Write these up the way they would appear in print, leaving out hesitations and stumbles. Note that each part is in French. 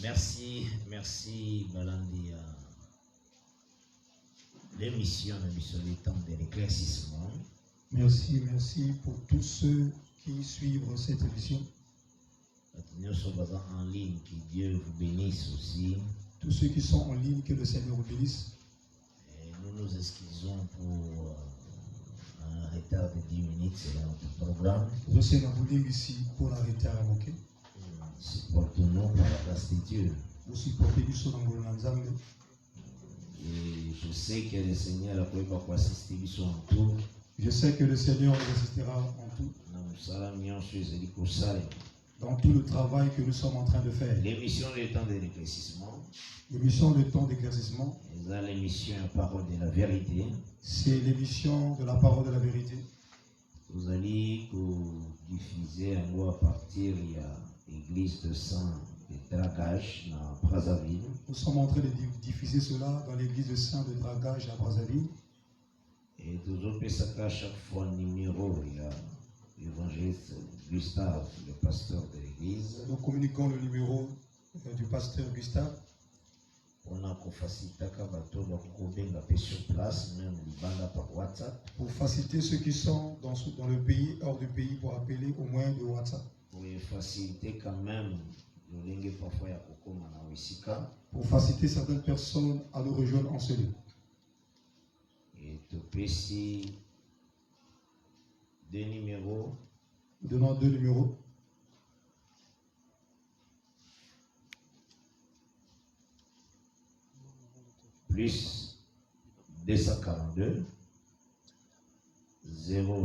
Merci Balandi. L'émission du temps de l'éclaircissement. Merci pour tous ceux qui suivent cette émission. Nous sommes en ligne, que Dieu vous bénisse aussi. Tous ceux qui sont en ligne, que le Seigneur vous bénisse. Et nous nous excusons pour un retard de 10 minutes sur notre programme. Je sais que vous êtes ici pour l'arrêter à moquer. Supportons-nous par la grâce de Dieu. Vous supportez du saut dans le Nzambe. Et je sais que le Seigneur a prévu pour assister en tout. Je sais que le Seigneur nous assistera en tout. Dans tout le travail que nous sommes en train de faire. L'émission du temps de l'éclaircissement. L'émission du temps d'éclaircissement. C'est l'émission Parole de la vérité. C'est l'émission de la parole de la vérité. Vous allez diffuser un mot à partir de l'église de Saint de Dragage dans Brazzaville. Nous sommes en train de diffuser cela dans l'église de Saint de Dragage à Brazzaville. Et nous avons à chaque fois un numéro. Il y a l'évangéliste Gustave, le pasteur de l'église. Nous communiquons le numéro du pasteur Gustave. On a facilité sur place, même par WhatsApp. Pour faciliter ceux qui sont dans le pays, hors du pays, pour appeler au moins de WhatsApp. Pour faciliter quand même, pour faciliter certaines personnes à nous rejoindre en ce lieu. Et tu peux ici deux numéros. Nous donnons 2 numéros. Plus 242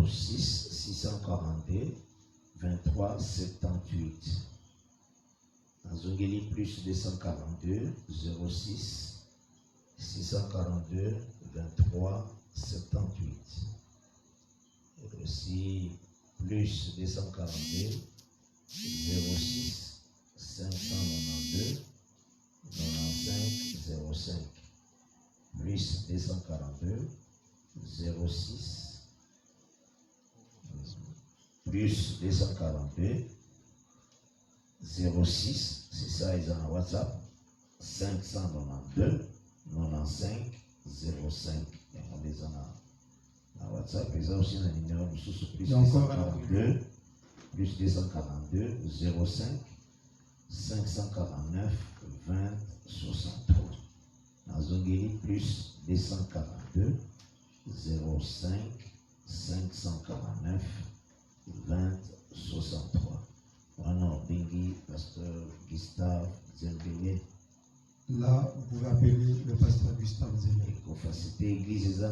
06 642 23 78. Azongeli plus 242 06 642 23 78. Et aussi plus 242 06 592 95 05. Plus 242 06 plus 242 06, c'est ça, ils ont un WhatsApp 592 95 05. Et on les a un WhatsApp, ils ont aussi un numéro de sous plus 242 plus 242 05 549 20 63. Azongeli plus 242 05 549 20 63. Voilà, Bengi, pasteur Gustave Zembele. Là, vous pouvez appeler le pasteur Gustave Zembele. Et qu'on fasse l'église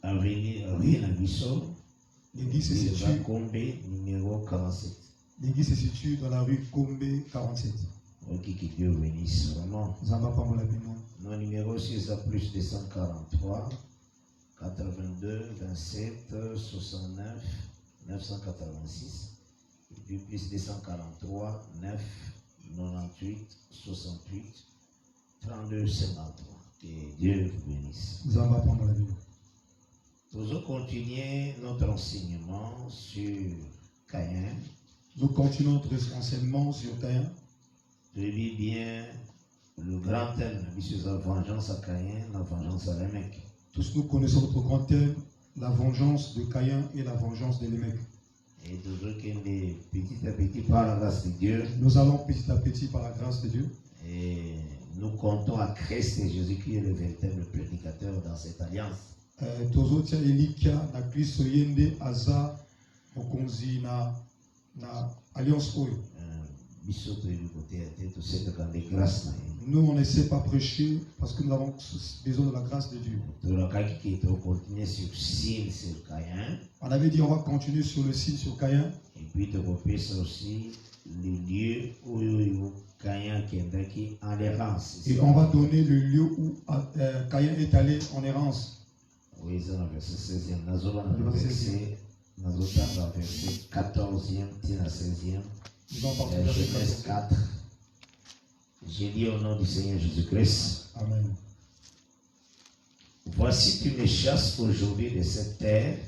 Avenue Nabissot. L'église se situe numéro 47. L'église se situe dans la rue Combe 47. Ok, que Dieu bénisse vraiment. Nos numéros, c'est ça, plus 243 82 27 69 986. Et puis plus 243 9 98 68 32 53. Que Dieu vous bénisse. Nous allons continuer notre enseignement sur Caïn. Nous continuons notre enseignement sur Caïn. Je lis bien le grand thème, la vengeance à Caïn, la vengeance à Lémec. Tous nous connaissons notre grand thème, la vengeance de Caïn et la vengeance de Lémec. Et toujours petit à petit par la grâce de Dieu. Nous allons petit à petit par la grâce de Dieu. Et nous comptons à Christ et Jésus qui est le véritable prédicateur dans cette alliance. Tozotia Elikia na Kristo yende aza mokonzi na alliance oyo. Nous, on ne sait pas prêcher parce que nous avons besoin de la grâce de Dieu. On avait dit on va continuer sur le signe sur Caïn. Et puis de repérer aussi le lieu où Caïn qui est en errance. Et on va donner le lieu où Caïn est allé en errance. Oui, c'est dans le verset 16e. Verset 14e, 16e. Genèse 4. J'ai dit au nom du Seigneur Jésus-Christ. Amen. Voici tu me chasses aujourd'hui de cette terre.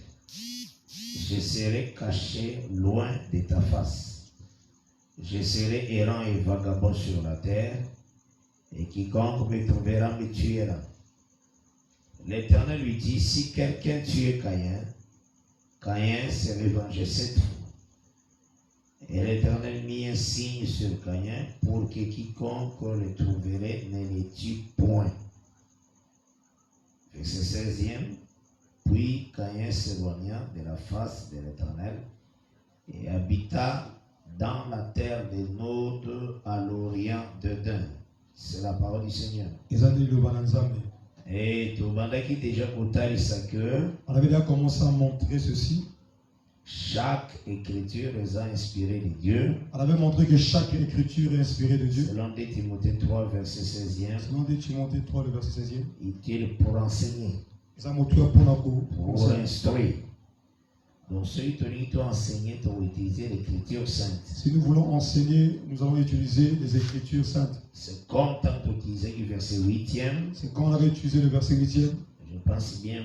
Je serai caché loin de ta face. Je serai errant et vagabond sur la terre, et quiconque me trouvera me tuera. L'Éternel lui dit, si quelqu'un tue Caïn, Caïn se revengeait 7 fois. Et l'Éternel mit un signe sur Caïn pour que quiconque le trouverait ne le tue point. Verset 16e. Puis Caïn s'éloigna de la face de l'Éternel et habita dans la terre des Nod à l'orient d'Eden. C'est la parole du Seigneur. Et Tobandaki déjà Kotari que on avait déjà commencé à montrer ceci. Chaque écriture est inspirée de Dieu. On avait montré que chaque écriture est inspirée de Dieu. Selon 2 Timothée 3, verset 16e. Selon 2 Timothée 3, le verset 16e. Utile pour enseigner. Pour instruire. Donc, ceux qui doivent enseigner doivent utiliser l'écriture sainte. Si nous voulons enseigner, nous allons utiliser les écritures saintes. C'est comme tant d'utiliser le verset 8e. C'est quand on avait utilisé le verset 8e. Je pense bien,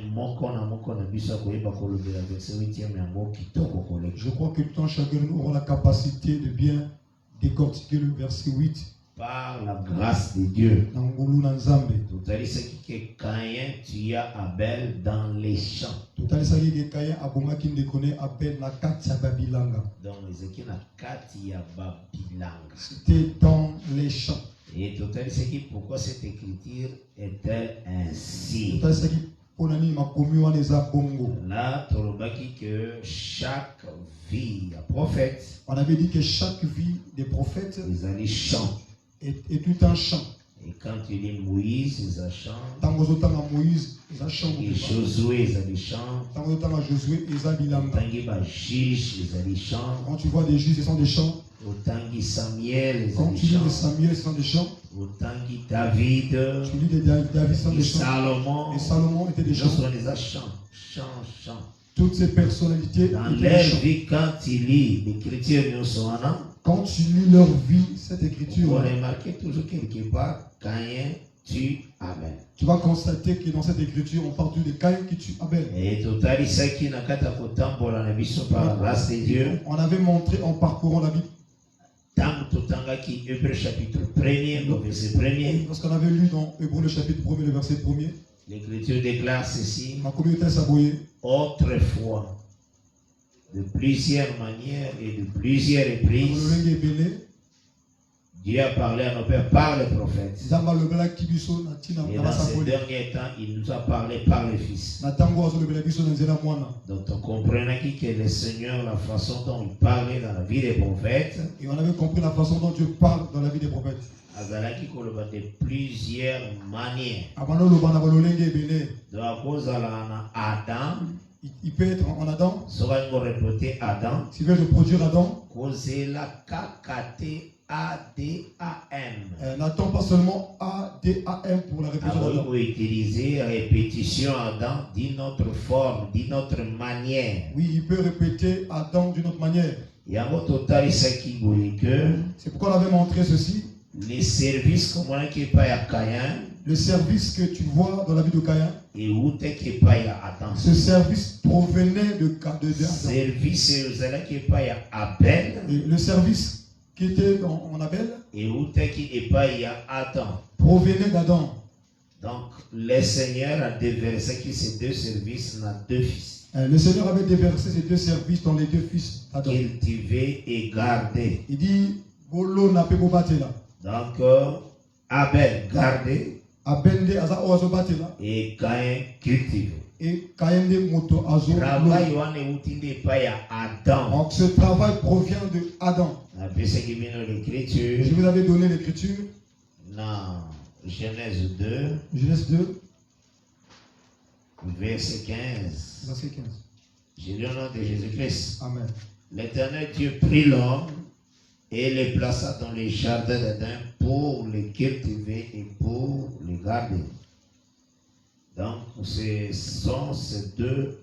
je crois que tout chacun aura la capacité de bien décortiquer le verset 8. Par la grâce de Dieu. Tout à l'heure, que Caïn tua Abel dans les champs. Donc, les c'était dans les champs. Et tout à l'heure, pourquoi cette écriture est-elle ainsi? Là, tu que chaque vie a prophète. On avait dit que chaque vie des prophètes est tout un chant. Et quand tu lis Moïse, ils a chant. Et Josué, ils a chant. Quand tu vois des juges, ce sont des chants. Samuel, quand tu lis de Samuel, ce sont des chants. David, tu lis de David, ce sont des chants. Salomon, et Salomon était des chants. Chant. Toutes ces personnalités dans leur vie, quand tu lis l'écriture, quand tu lis leur vie, cette écriture, on remarque toujours quelque part Caïn tue Abel. Tu vas constater que dans cette écriture, on parle de Caïn qui tue Abel. Et total, par la grâce de Dieu. On avait montré en parcourant la Bible. Hébreu chapitre 1er, le verset 1er. Lorsqu'on avait lu dans Hébreu le chapitre 1er, le verset 1er. L'Écriture déclare ceci. Autrefois, de plusieurs manières et de plusieurs reprises, Dieu a parlé à nos pères par les prophètes. Et dans ces derniers temps, il nous a parlé par le Fils. Donc on comprenait que le Seigneur, la façon dont il parlait dans la vie des prophètes, et on avait compris la façon dont Dieu parle dans la vie des prophètes. De plusieurs manières. Donc à cause de Adam, il peut être en Adam. Adam. S'il veut reproduire Adam. N'attend pas seulement A-D-A-M pour la répétition d'Adam. Il faut utiliser répétition Adam d'une autre forme, d'une autre manière. Oui, il peut répéter Adam d'une autre manière. C'est pourquoi on avait montré ceci. Les services comme on qui pas à Caïn. Le service que tu vois dans la vie de Caïn. Et où t'es qui pas à Adam. Ce service provenait de Adam. Service qui pas à Abel. Et le service qui était en Abel. Et où t'es qui est pas à Adam. Provenait d'Adam. Donc le Seigneur a déversé que ces deux services dans deux fils. Le Seigneur avait déversé ces deux services dans les deux fils d'Adam. Cultiver et garder. Il dit Bolo n'a pas là. Donc, Abel gardé et Caïn cultivé. Et Caïn de moto azo. Donc ce travail provient de Adam. Je vous avais donné l'écriture. Non, Genèse 2. Genèse 2. Verset 15. Verset 15. J'ai lu au nom de Jésus-Christ. Amen. L'Éternel Dieu prit l'homme et les plaça dans les jardins d'Éden pour les cultiver et pour les garder. Donc, ce sont ces deux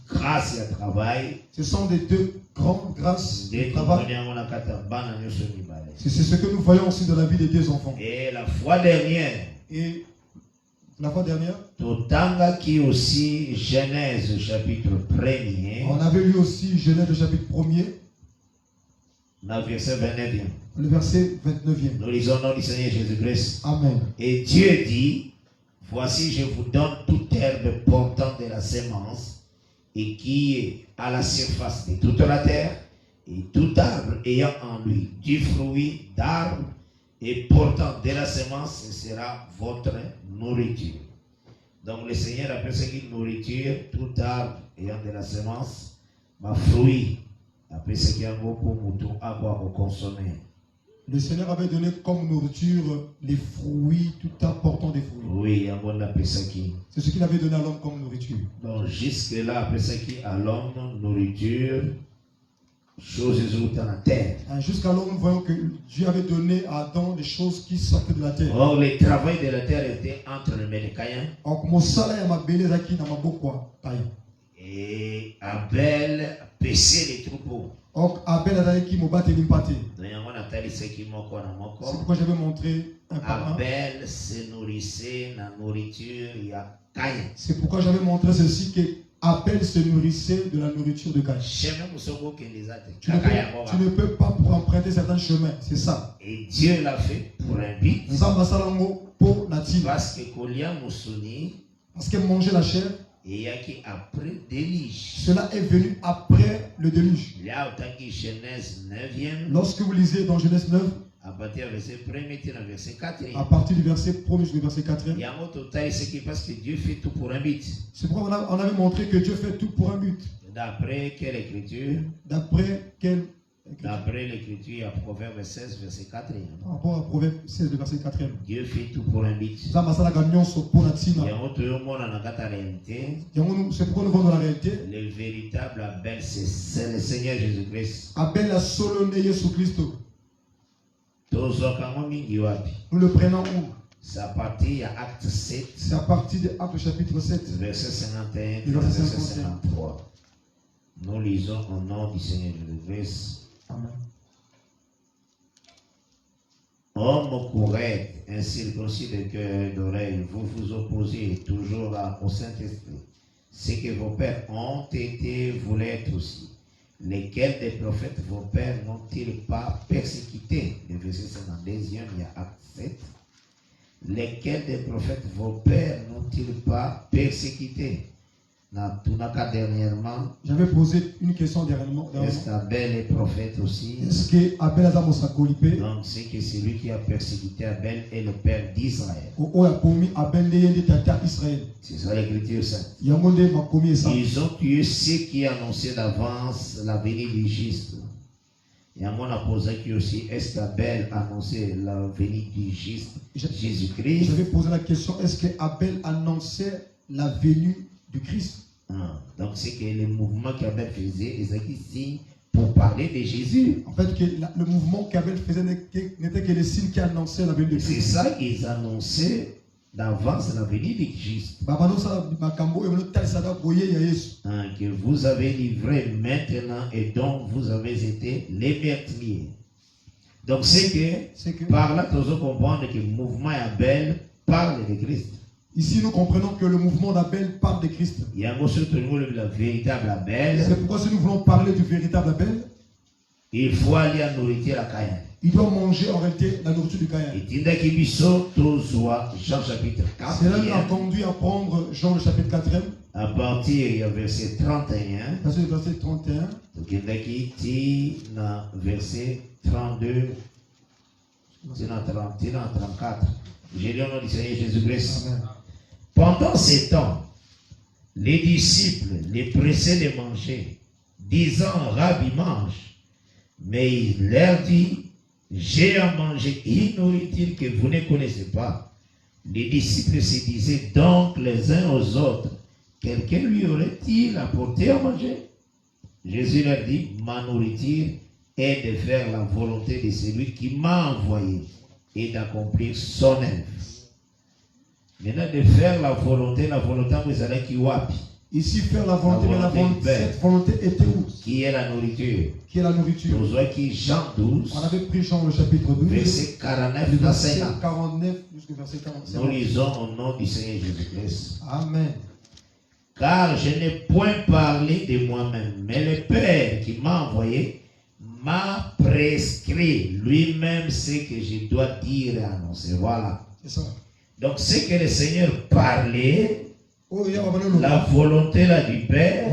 grâces à travail. Ce sont des deux grandes grâces de travail. C'est ce que nous voyons aussi dans la vie des deux enfants. Et la fois dernière, Totanga qui aussi Genèse chapitre 1er. On avait lu aussi Genèse chapitre 1er. Le verset 29e. Le verset 29e. Nous lisons au nom du Seigneur Jésus-Christ. Amen. Et Dieu dit, voici je vous donne toute herbe portant de la sémence et qui est à la surface de toute la terre, et tout arbre ayant en lui du fruit d'arbre et portant de la sémence, ce sera votre nourriture. Donc le Seigneur appelle ce qui est nourriture, tout arbre ayant de la sémence, ma fruit, après ce qui est un mot pour mouton, à quoi vous consommer. Le Seigneur avait donné comme nourriture les fruits, tout apportant des fruits. Oui, un bon appelle ça qui. C'est ce qu'il avait donné à l'homme comme nourriture. Donc jusque-là, après ça qui à l'homme, nourriture, choses dans la terre. Jusqu'alors, nous voyons que Dieu avait donné à Adam des choses qui sortaient de la terre. Or, le travail de la terre était entre les mains de Caïn. Et Abel paissait les troupeaux. C'est pourquoi j'avais montré un par un. Abel se nourrissait de la nourriture, il y a Caïn. C'est pourquoi j'avais montré ceci que Abel se nourrissait de la nourriture de Caïn. Tu ne peux pas pour emprunter certains chemins, c'est ça. Et Dieu l'a fait pour un but. Parce que manger la chair, et qui après déluge. Cela est venu après le déluge. Genèse 9e. Lorsque vous lisez dans Genèse 9, à partir du verset 1er, verset 4. À partir du verset 1er jusqu'au verset 4. Il y a un autre total, c'est parce que Dieu fait tout pour un but. C'est pourquoi on avait montré que Dieu fait tout pour un but. D'après quelle écriture? D'après quelle écriture? D'après l'écriture, il y a Proverbe 16, verset 4. Par rapport à Proverbe 16, verset 4. Dieu fait tout pour un but. Il y a un autre monde dans la réalité. C'est pourquoi nous voyons dans la réalité. Le véritable Abel, c'est le Seigneur Jésus-Christ. Abel a solo né Jésus-Christ. Nous le prenons où? C'est à partir de Acte 7. C'est à partir de Acte chapitre 7. Verset 51 et verset 53. Nous lisons au nom du Seigneur Jésus-Christ. Amen. Homme correct, incirconcis de cœur et d'oreille, vous vous opposez toujours au Saint-Esprit. Ce que vos pères ont été, vous l'êtes aussi. Lesquels des prophètes vos pères n'ont-ils pas persécuté? Le verset 52, il y a Acte 7. Lesquels des prophètes vos pères n'ont-ils pas persécuté? Dernièrement, j'avais posé une question dernièrement. Est-ce qu'Abel est prophète aussi? Est-ce qu'Abel a été? Donc c'est que celui qui a persécuté Abel est le père d'Israël. C'est ça l'écriture sainte. Ils ont tué ceux qui annonçaient d'avance la venue du juste. Et on a posé qui aussi, est-ce qu'Abel annonçait la venue du juste Jésus-Christ? J'avais posé la question, est-ce qu'Abel annonçait la venue du Christ? Donc c'est que le mouvement qu'Abel faisait est un signe pour parler de Jésus. En fait, le mouvement qu'Abel faisait n'était que le signe qui annonçait la venue de Christ. C'est ça qu'ils annonçaient d'avance la venue de Christ. Que vous avez livré maintenant et dont vous avez été les meurtriers. Donc c'est que par là, nous allons comprendre que le mouvement Abel parle de Christ. Ici, nous comprenons que le mouvement d'Abel parle de Christ. Il y a un surtout le véritable Abel. C'est pourquoi si nous voulons parler du véritable Abel, il faut aller à nourriture à Caïn. Il doit manger en réalité la nourriture du Caïn. Et Jean chapitre 4. Cela nous a conduit à prendre Jean le chapitre 4. À partir du verset 31. Verset 31. Donc il y a qui dit dans verset 32. C'est dans 34. J'ai lu au nom du Seigneur Jésus-Christ. Pendant ces temps, les disciples les pressaient de manger, disant, Rabbi, mange. Mais il leur dit, j'ai à manger une nourriture que vous ne connaissez pas. Les disciples se disaient donc les uns aux autres, quelqu'un lui aurait-il apporté à manger? Jésus leur dit, ma nourriture est de faire la volonté de celui qui m'a envoyé et d'accomplir son œuvre. Maintenant, de faire la volonté vous allez qui wapi. Ici, faire la volonté, mais cette volonté était où? Qui est la nourriture? Qui est la nourriture? Nous avons qui Jean 12. On avait pris Jean le chapitre 12. Verset 49 à 50. 49 jusqu'au verset 45. Nous lisons au nom du Seigneur Jésus-Christ. Amen. Car je n'ai point parlé de moi-même, mais le Père qui m'a envoyé m'a prescrit lui-même ce que je dois dire et annoncer. Voilà. C'est ça. Donc, ce que le Seigneur parlait, la volonté là du Père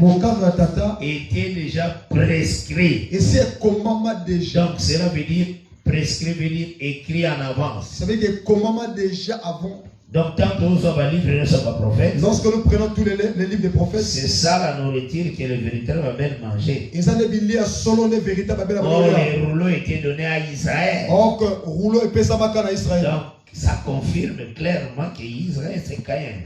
était déjà prescrit. Et c'est comment déjà. Donc, cela veut dire prescrit, veut dire écrit en avance. Ça veut dire comment déjà avant. Donc, tant que nous avons livre, nous sommes prophètes. Lorsque nous prenons tous les livres des prophètes, c'est ça la nourriture que le véritable va bien manger. Et ça Or, les rouleaux étaient donnés à Israël. Donc, ça confirme clairement que Israël c'est Caïn.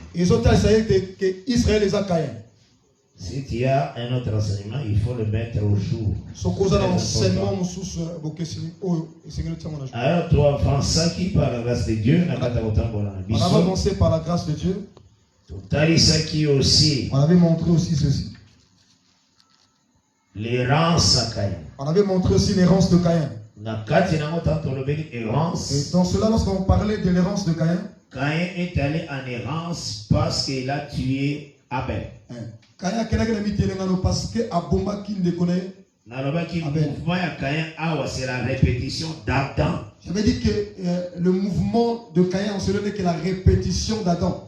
Si tu as un autre enseignement, il faut le mettre au jour. Alors, toi, avançant qui par la grâce de Dieu, on a avancé par la grâce de Dieu. Aussi. On avait montré aussi ceci. L'errance à Caïn. On avait montré aussi l'errance de Caïn. Et dans cela, lorsqu'on parlait de l'errance de Caïn, Caïn est allé en errance parce qu'il a tué Abel. Parce que Aboma qui ne connaît c'est la répétition d'Adam. Je veux dire que le mouvement de Caïn, ce n'est que la répétition d'Adam.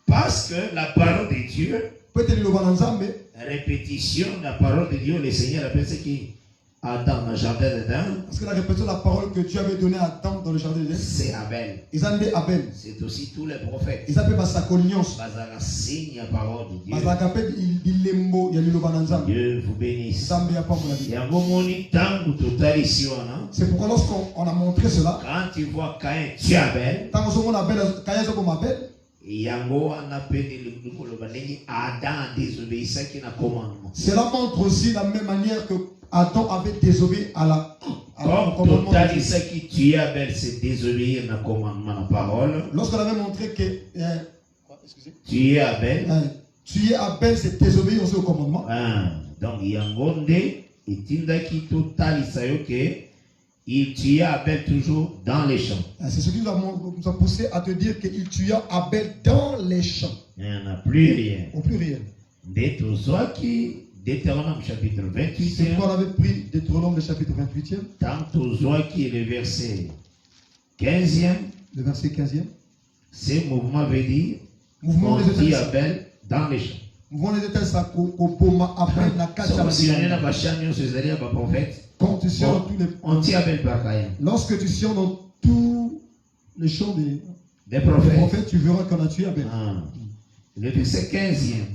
Parce que la parole de Dieu, répétition de la parole de Dieu, le Seigneur appelle ce qui Adam dans le jardin d'Éden. Parce que la répétition de la parole que Dieu avait donnée à Adam dans le jardin d'Éden, c'est Abel. Ils ont dit Abel. C'est aussi tous les prophètes. Ils appellent sa collignos. Signe la parole de Dieu. Dieu vous bénisse. C'est pourquoi lorsqu'on a montré cela, quand tu vois Caïn tuer Abel, cela montre aussi la même manière que Adam avait désobéi à la commandement de Dieu. Qui tuait Abel, c'est désobéir à la commandement, la parole. Lorsqu'on avait montré que tuer Abel, c'est désobéir aussi au commandement. Donc il y a un monde et qui total il tuait Abel toujours dans les champs. C'est ce qui nous a poussé à te dire qu'il tuait Abel dans les champs. Il n'y en a plus rien. Au plus rien. Deutéronome chapitre 28. C'est pourquoi on avait pris Deutéronome le chapitre 28e. Tant qui est le verset 15e. Le verset 15e. Ce mouvement veut dire mouvement on tue Abel dans les champs. Mouvement des états ça kopoma Abel na kacha. Si on est dans Bachanion, c'est un prophète. Quand tu sors tous les on tue Abel par Caïn. Lorsque tu sors dans tous les champs des prophètes, tu verras qu'on a tué Abel. Le verset 15e.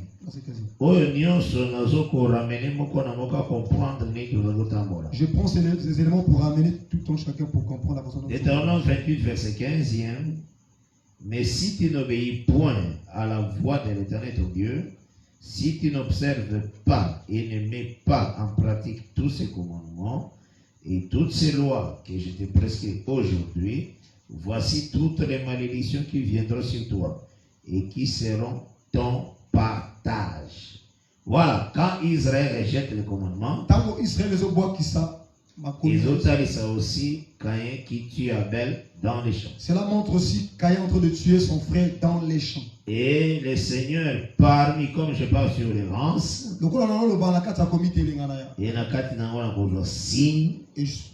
Je prends ces éléments pour amener tout un chacun pour comprendre la façon dont Deutéronome 28, verset 15e. Mais si tu n'obéis point à la voix de l'Éternel ton Dieu, si tu n'observes pas et ne mets pas en pratique tous ces commandements et toutes ces lois que je te prescris aujourd'hui, voici toutes les malédictions qui viendront sur toi et qui seront ton partage. Voilà, quand Israël rejette les commandements, ils ont ça aussi Caïn qui tue Abel dans les champs. Cela montre aussi Caïn en train de tuer son frère dans les champs. Et le Seigneur, parmi, comme je parle sur l'errance, et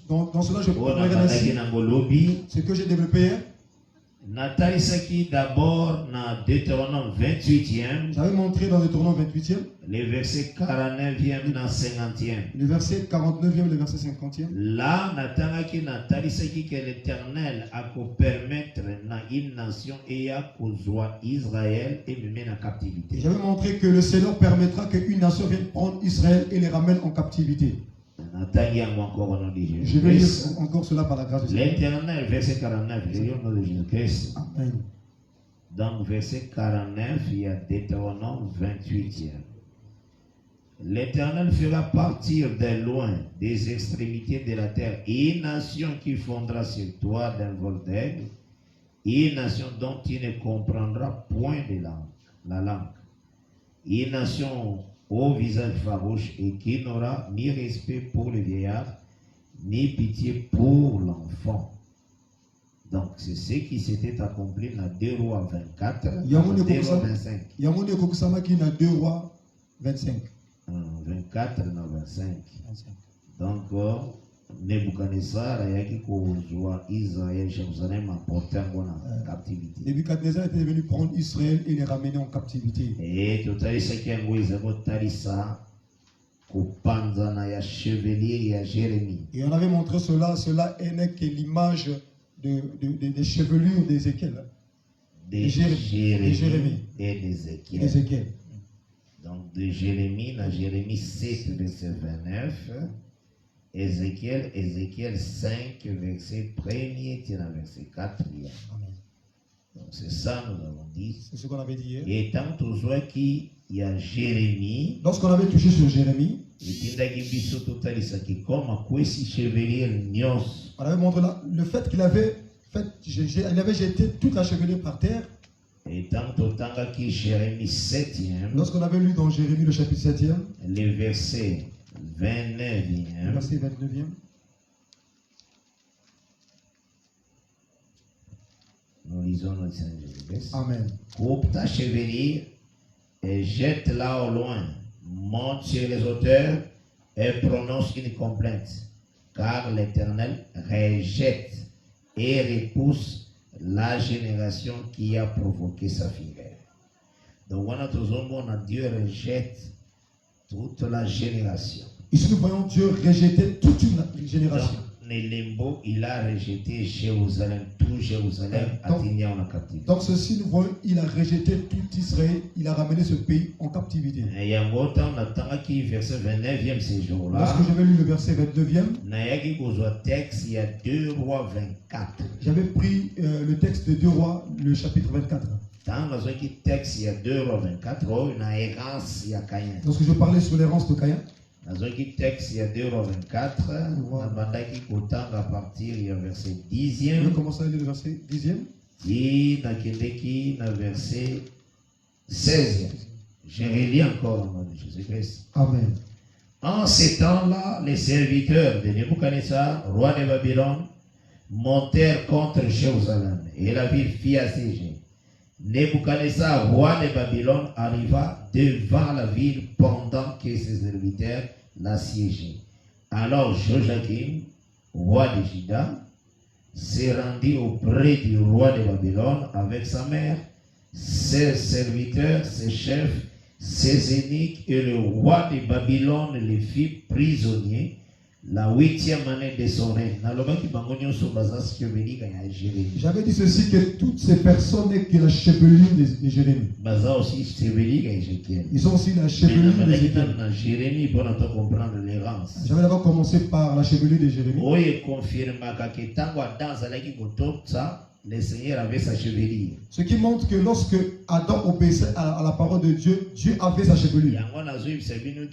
dans cela je peux ce que j'ai développé. Nathalie Saki d'abord dans Deutéronome 28e. J'avais montré dans Deutéronome 28e. Le verset 49e dans 50e. Le verset 49e, le verset 50e. Là, Nathalie Saki que l'Éternel a pu permettre dans une nation et a causé Israël et me met en captivité. J'avais montré que le Seigneur permettra qu'une nation vienne prendre Israël et les ramène en captivité. Je vais lire encore cela par la grâce de Dieu. L'Éternel, verset 49, je lis au nom de Jésus-Christ. Amen. Donc, verset 49, il y a Deutéronome 28e. L'Éternel fera partir de loin des extrémités de la terre une nation qui fondra sur toi d'un vol d'aigle, une nation dont tu ne comprendras point la langue, une nation au visage farouche et qui n'aura ni respect pour le vieillard, ni pitié pour l'enfant. Donc, c'est ce qui s'était accompli dans 2 Rois 24, 2 Rois 25. Il y a mon écoute qui dans 2 Rois 25. 24 dans 25. Donc, Nebuchadnezzar ayaki kozwa Israël Jérusalem apporté en captivité. Nebuchadnezzar était venu prendre Israël et les ramener en captivité. Et totalisaki yango eza kotalisa kopanzana ya chevelure ya Jérémie. Et on avait montré cela n'est que l'image des chevelures d'Ézéchiel. De Jérémie et d'Ézéchiel. Donc de Jérémie, dans Jérémie 7, verset 29, Ézéchiel 5, verset 1er, dans verset 4. Amen. Donc c'est ça nous avons dit. C'est ce qu'on avait dit hier. Et tant qu'il y a Jérémie, lorsqu'on avait touché sur Jérémie, on avait montré là, le fait qu'il avait jeté toute la chevelure par terre. Et tant qu'il Jérémie 7e, lorsqu'on avait lu dans Jérémie le chapitre 7e, le verset 29e, nous lisons notre Seigneur Jésus. Amen. Coupe ta chevelure et jette-la au loin. Monte sur les auteurs et prononce une complainte. Car l'Éternel rejette et repousse la génération qui a provoqué sa fureur. Donc, Dieu rejette toute la génération. Ici, nous voyons Dieu rejeter toute une génération. Donc, Nelembo, il a rejeté Jérusalem, tout Jérusalem a tenu en captivité. Donc ceci, nous voyons, il a rejeté tout Israël, il a ramené ce pays en captivité. Et il y a un temps, verset 29e ces jours-là. Lorsque j'avais lu le verset 29e, il y a 2 Rois 24. J'avais pris le texte de 2 Rois, le chapitre 24. Dans le texte, il y a 2 Rois 24, il y a errance, il y a Caïn. Lorsque je parlais sur l'errance de Caïn, dans le texte, il y a 2 Rois 24, à partir du verset 10e. Je vais commencer à lire le verset 10e. Et dans le verset 16e. Je relis encore au nom de Jésus-Christ. Amen. En ces temps-là, les serviteurs de Nebuchadnezzar, roi de Babylone, montèrent contre Jérusalem et la ville fit assiéger. Nebuchadnezzar, roi de Babylone, arriva devant la ville pendant que ses serviteurs l'assiégeaient. Alors Joachim, roi de Juda, s'est rendu auprès du roi de Babylone avec sa mère, ses serviteurs, ses chefs, ses eunuques, et le roi de Babylone les fit prisonniers la 8e année de son règne. J'avais dit ceci, que toutes ces personnes n'est que la chevelure de Jérémie. Ils sont aussi la chevelure de Jérémie. J'avais d'abord commencé par la chevelure de Jérémie. Le Seigneur avait sa chevelure. Ce qui montre que lorsque Adam obéissait à la parole de Dieu, Dieu avait sa chevelure.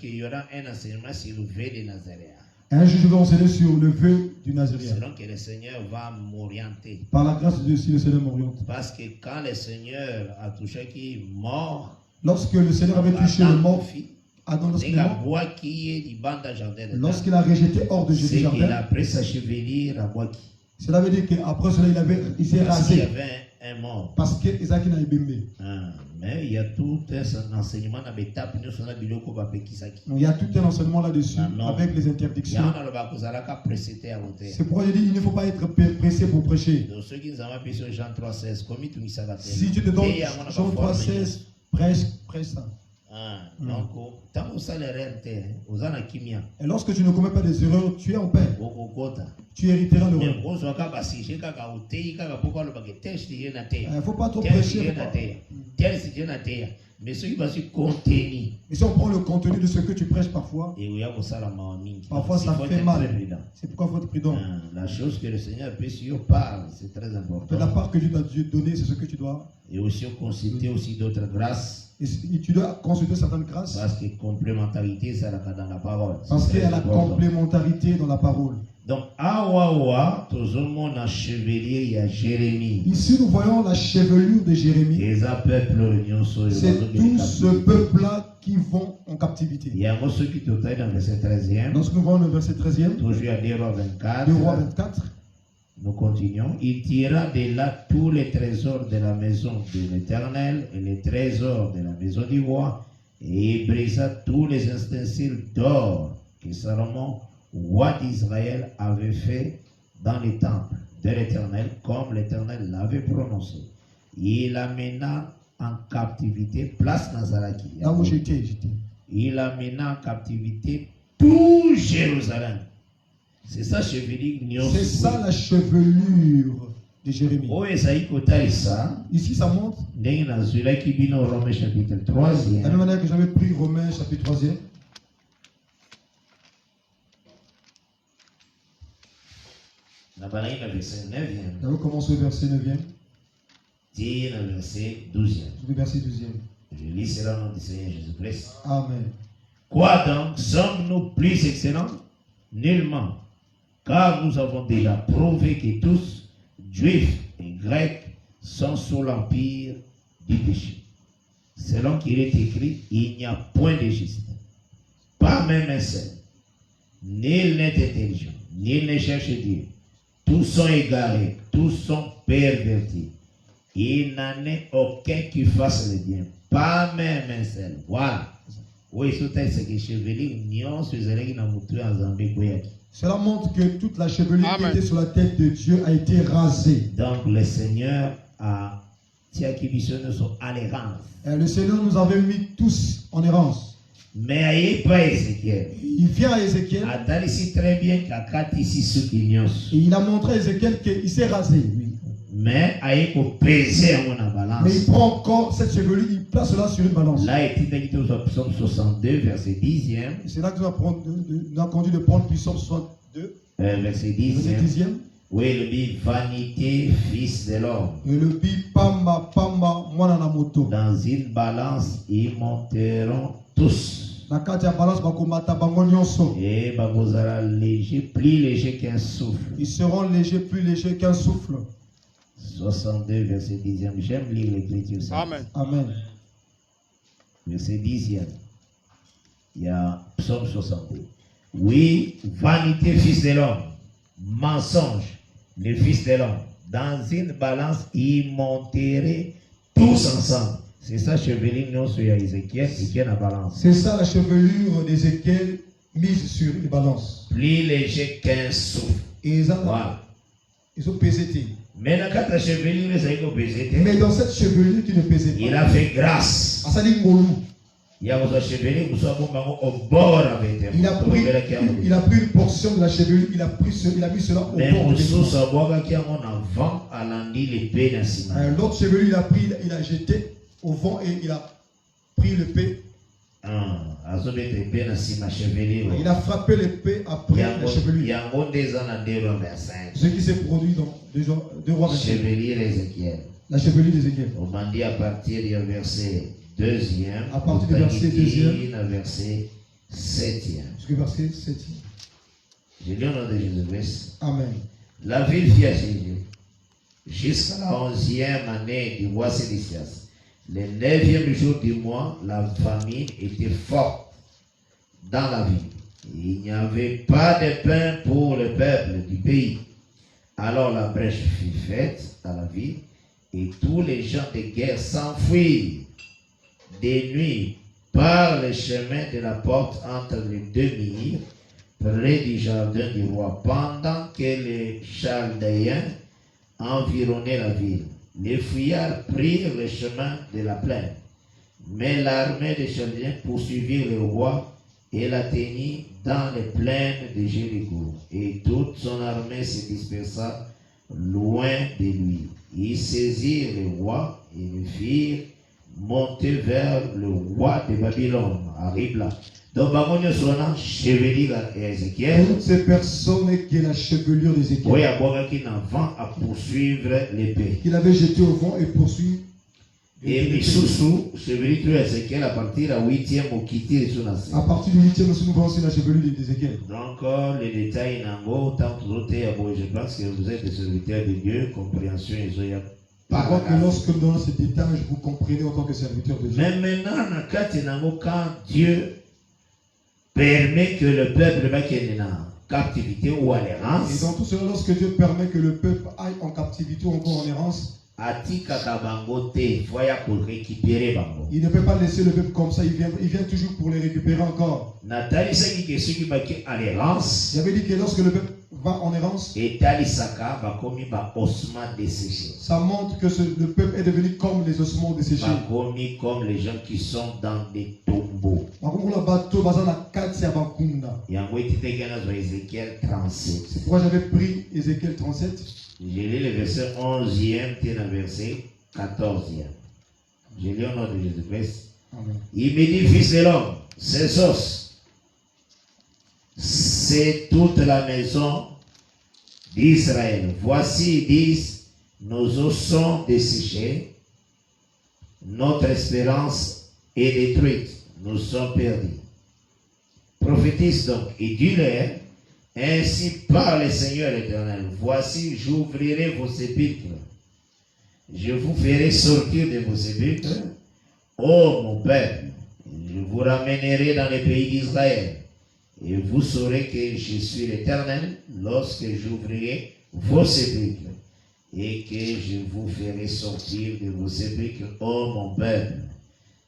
Il y aura un enseignement sur le vœu de Nazareth. Un jour, je vais enseigner sur le vœu du Nazaréen. Selon que le Seigneur va m'orienter. Par la grâce de Dieu, si le Seigneur m'oriente. Parce que quand le Seigneur a touché qui est mort, lorsque le Seigneur avait touché le mort, Adam, lorsqu'il a rejeté hors de Jésus, il a pris sa chevelure à Boaki. Cela veut dire qu'après cela, il s'est rasé. Il y avait un mort. Parce que Isaac n'a ébémé. Mais il y a tout un enseignement il y a tout un enseignement là-dessus avec les interdictions. C'est pourquoi je dis il ne faut pas être pressé pour prêcher. Si tu te donnes Jean 3,16, prêche ça. Et lorsque tu ne commets pas des erreurs, tu es en paix. Tu hériteras le roi. Il ne faut pas trop prêcher. Mais ce qui va se contenir. Mais si on prend le contenu de ce que tu prêches parfois, parfois ça fait mal. C'est pourquoi il faut être prudent. La chose que le Seigneur peut sur parle, c'est très important. De la part que Dieu t'a donnée, c'est ce que tu dois. Et aussi consulter aussi d'autres grâces. Et tu dois consulter certaines grâces. Parce que complémentarité, c'est dans la parole. Parce qu'il y a la complémentarité dans la parole. Donc, awawa, tout le monde a chevelier, il y a Jérémie. Ici, nous voyons la chevelure de Jérémie. C'est tout ce peuple-là qui vont en captivité. Il y a un mot qui dans le verset 13e. Lorsque nous voyons le verset 13e, toujours à 2 Rois 24. 2 Rois 24. Nous continuons. Il tira de là tous les trésors de la maison de l'Éternel et les trésors de la maison du roi, et il brisa tous les ustensiles d'or que Salomon, roi d'Israël, avait fait dans les temples de l'Éternel, comme l'Éternel l'avait prononcé. Il amena en captivité, place Nazaraki. Là où j'étais. Il amena en captivité tout Jérusalem. C'est ça, chevelure. C'est ça la chevelure de Jérémie. Ici, ça montre. La même manière que j'avais pris Romains chapitre 3e. Nous commençons au verset 9e. Verset 12e. Le verset 12e. Je lis cela au nom du Seigneur Jésus-Christ. Amen. Quoi donc? Sommes-nous plus excellents? Nullement. Car nous avons déjà prouvé que tous, juifs et grecs, sont sous l'empire du péché. Selon qu'il est écrit, il n'y a point de juste, pas même un seul. Nul n'est intelligent, nul ne cherche Dieu. Tous sont égarés, tous sont pervertis. Il n'en est aucun qui fasse le bien, pas même un seul. Voilà. Cela montre que toute la chevelure qui était sur la tête de Dieu a été rasée. Donc le Seigneur a le Seigneur nous avait mis tous en errance. Mais pas Ézéchiel. Il vient à Ézéchiel. Très bien et il a montré à Ézéchiel qu'il s'est rasé. Oui. Mais il prend encore cette chevelure, il place cela sur une balance. Là, il est au psaume 62, verset 10e. C'est là que nous avons conduit de prendre le psaume 62, verset 10e. Oui, le dit vanité, fils de l'homme. Et le dit pamba, pamba, mwana na moto. Dans une balance, ils monteront tous. La carte à balance, bakomata bango nyonso. Et babozara léger, plus léger qu'un souffle. Ils seront légers, plus légers qu'un souffle. 62, verset 10e. J'aime lire l'écriture. Amen. Amen. Verset 10e. Il y a psaume 62. Oui, vanité, fils de l'homme. Mensonge, le fils de l'homme. Dans une balance, ils monteraient tous ensemble. C'est ça, chevelure, non, sur Ézéchiel, et qui est la balance. C'est ça, la chevelure d'Ézéchiel mise sur une balance. Plus léger qu'un souffle. Et voilà. Ils ont pesé. Mais dans cette chevelure qui ne pesait pas, il a fait grâce. Il a pris une portion de la chevelure, il a mis cela au bord de l'autre chevelure, il a jeté au vent et il a pris l'épée. Il a frappé l'épée après la chevelure. Ce qui s'est produit dans 2 rois 25. La chevelure d'Ézéchiel. On m'a dit à partir du verset 2e. À partir du verset 2e. Verset 7e. Jusqu'au verset 7e. Je lis au nom de Jésus-Christ. Amen. La ville fit à Jésus jusqu'à la 11e année du roi Sédécias. Le 9e jour du mois, la famine était forte dans la ville. Il n'y avait pas de pain pour le peuple du pays. Alors la brèche fut faite à la ville et tous les gens de guerre s'enfuirent de nuit par le chemin de la porte entre les 2 murs près du jardin du roi pendant que les Chaldéens environnaient la ville. Les fuyards prirent le chemin de la plaine, mais l'armée des Chaldéens poursuivit le roi et l'atteignit dans les plaines de Jéricho. Et toute son armée se dispersa loin de lui. Ils saisirent le roi et le firent monter vers le roi de Babylone, à Ribla. Donc, toutes ces personnes qui est la chevelure d'Ézéchiel, qu'il avait jeté au vent et poursuivi. Et à partir du 8e, nous voyons la chevelure d'Ézéchiel. Donc, les détails, je pense que vous êtes des serviteurs de Dieu, compréhension, et je crois que lorsque nous donnons ces détails, vous comprenez en tant que serviteur de Dieu. Mais maintenant, quand Dieu permet que le peuple aille en captivité ou en errance, et dans tout cela, lorsque Dieu permet que le peuple aille en captivité ou encore en errance, Il ne peut pas laisser le peuple comme ça, il vient toujours pour les récupérer encore. J'avais dit que lorsque le peuple va en errance, ça montre que le peuple est devenu comme les ossements desséchés. Comme les gens qui sont dans des tombeaux. Ézéchiel 37. C'est pourquoi j'avais pris Ézéchiel 37. J'ai lu le verset 11e et le verset 14e. J'ai lu au nom de Jésus-Christ. Il me dit, fils de l'homme, ces os, c'est toute la maison d'Israël. Voici, ils disent, nos os sont desséchés, notre espérance est détruite, nous sommes perdus. Prophétise donc et dis-leur, ainsi parle le Seigneur l'Éternel, voici j'ouvrirai vos sépulcres, je vous ferai sortir de vos sépulcres, ô mon peuple, je vous ramènerai dans le pays d'Israël, et vous saurez que je suis l'Éternel lorsque j'ouvrirai vos sépulcres, et que je vous ferai sortir de vos sépulcres, ô mon peuple.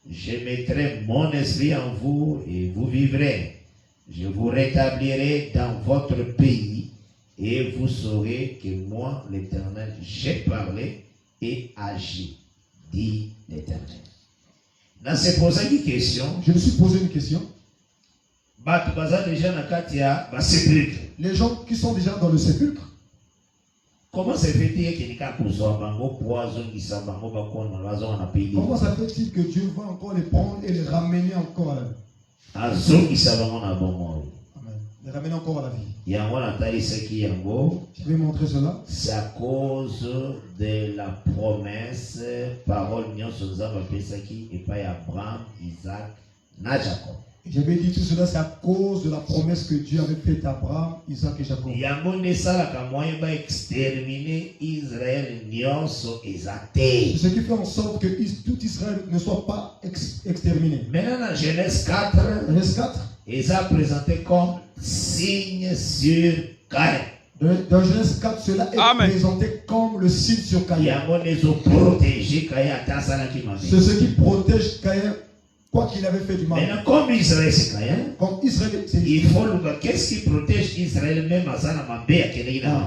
Je mettrai mon esprit en vous et vous vivrez. Je vous rétablirai dans votre pays et vous saurez que moi, l'Éternel, j'ai parlé et agi, dit l'Éternel. Dans ces posé une question. Je me suis posé une question. Les gens qui sont déjà dans le sépulcre. Comment ça fait-il que Dieu va encore les prendre et les ramener encore à la vie? Amen. Les ramener encore à la vie. Je vais montrer cela. C'est à cause de la promesse, parole, et pas Abraham, Isaac, Jacob. J'avais dit tout cela, c'est à cause de la promesse que Dieu avait faite à Abraham, Isaac et Jacob. C'est ce qui fait en sorte que tout Israël ne soit pas exterminé. Maintenant, dans Genèse 4, ils ont présenté comme signe sur Caïn. Dans Genèse 4, cela est présenté comme le signe sur Caïn. C'est ce qui protège Caïn. Quoi qu'il avait fait du mal. Maintenant, comme Israël c'est Caïn, il faut qu'est-ce qui protège Israël même à Sana.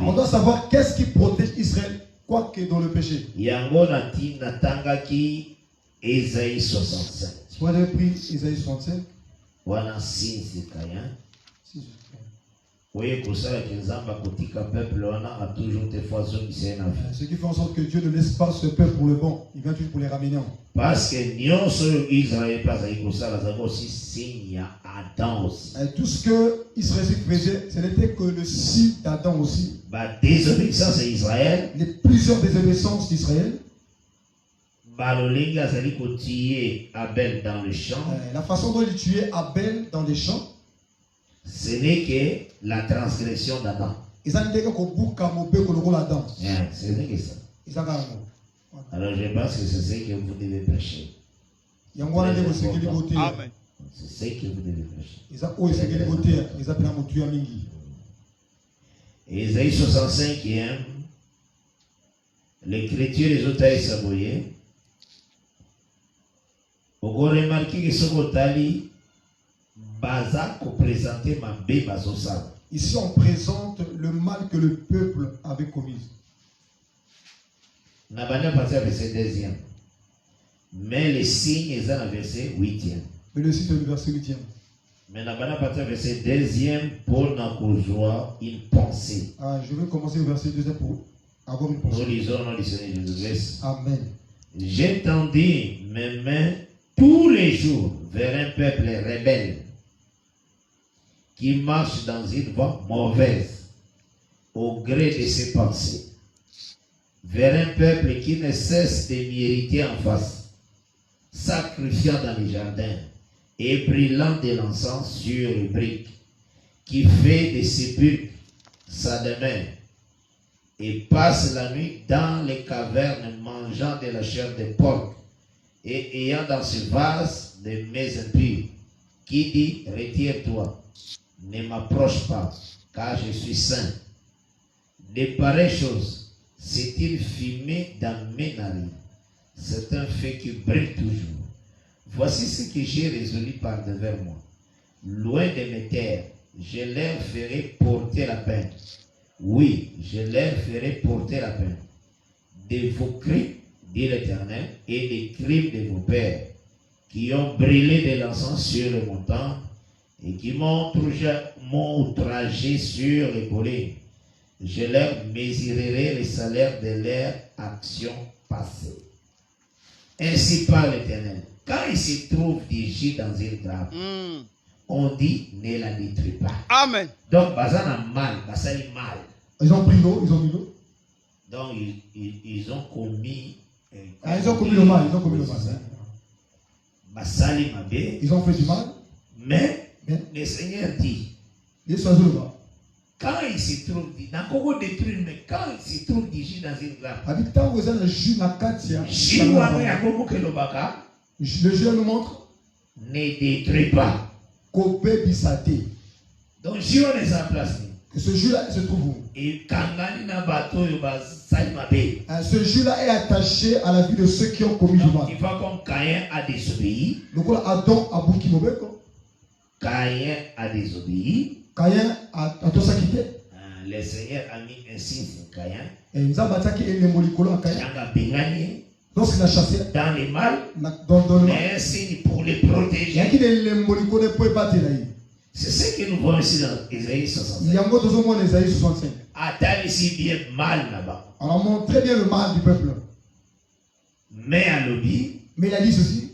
On doit savoir qu'est-ce qui protège Israël, quoi que dans le péché. Ésaïe 65. Soit j'avais pris Ésaïe 65. Voilà signe c'est Caïn. Oui, pour ça, ce qui fait en sorte que Dieu ne laisse pas ce peuple pour le bon. Il vient toujours pour les ramener. Parce que Israël aussi signe Adam aussi. Tout ce que Israël faisait, ce n'était que le signe d'Adam aussi. Désobéissance d'Israël. Les plusieurs désobéissances d'Israël. Abel dans le champ. La façon dont il tuait Abel dans les champs. Ce n'est que la transgression d'Adam. Ce n'est que ça. Alors je pense que c'est ce que vous devez prêcher. Amen. C'est ce que vous devez prêcher. Ésaïe 65e, l'écriture des auteurs est saboyée. Vous remarquez que ce que ici, on présente le mal que le peuple avait commis. Mais les signes sont dans le verset 8e. Mais le signe est le verset 8e. Mais dans le verset 2e, pour une pensée. Je vais commencer au verset 2e pour avoir une pensée. Nous lisons dans le Seigneur Jésus-Christ. Amen. J'ai tendu mes mains tous les jours vers un peuple rebelle qui marche dans une voie mauvaise au gré de ses pensées, vers un peuple qui ne cesse de m'irriter en face, sacrifiant dans les jardins et brûlant de l'encens sur les briques, qui fait des sépulcres sa demeure et passe la nuit dans les cavernes mangeant de la chair de porc et ayant dans ce vase des mets impurs, qui dit, retire-toi, ne m'approche pas, car je suis saint. De pareilles choses C'est une fumée dans mes narines. C'est un feu qui brille toujours. Voici ce que j'ai résolu par devers moi. Loin de mes terres, je leur ferai porter la peine. Oui, je leur ferai porter la peine. De vos crimes, dit l'Éternel, et des crimes de vos pères, qui ont brûlé de l'encens sur le montant, et qui m'ont outragé sur les collines. Je leur mesurerai le salaire de leur action passée. Ainsi parle l'Éternel. Quand il se trouve des jus dans une grappe, on dit ne la détruis pas. Amen. Donc, bazana mal, basali mal. Ils ont pris l'eau, ils ont mis l'eau. Donc, ils ont commis. Ils ont commis le mal, ils ont commis le mal. Basali mabe. Ils ont fait du mal. Mais le Seigneur dit. Quand il se trouve, dans Congo détruit, mais quand il se trouve des jus dans une grappe. Avec tant que vous avez le jus dans Katia. Le jeu nous montre. Ne détruis pas. Donc, jus on est en place. Que ce jus-là se trouve où? Et ce jus-là est attaché à la vie de ceux qui ont commis du mal. Il va comme Caïn a désobéi. Donc, Adam a bouki mobeko. Caïn a désobéi. Caïn a tout ça quitté. Le Seigneur a mis un signe sur Caïn. Et nous avons attaqué les molécules à Caïn. Lorsqu'il a chassé dans les mal, dans mais un signe pour les protéger. C'est ce que nous voyons ici dans Isaïe 65. Attends ici bien mal là-bas. On a montré bien le mal du peuple. Mais à l'objet, mais il a dit ceci.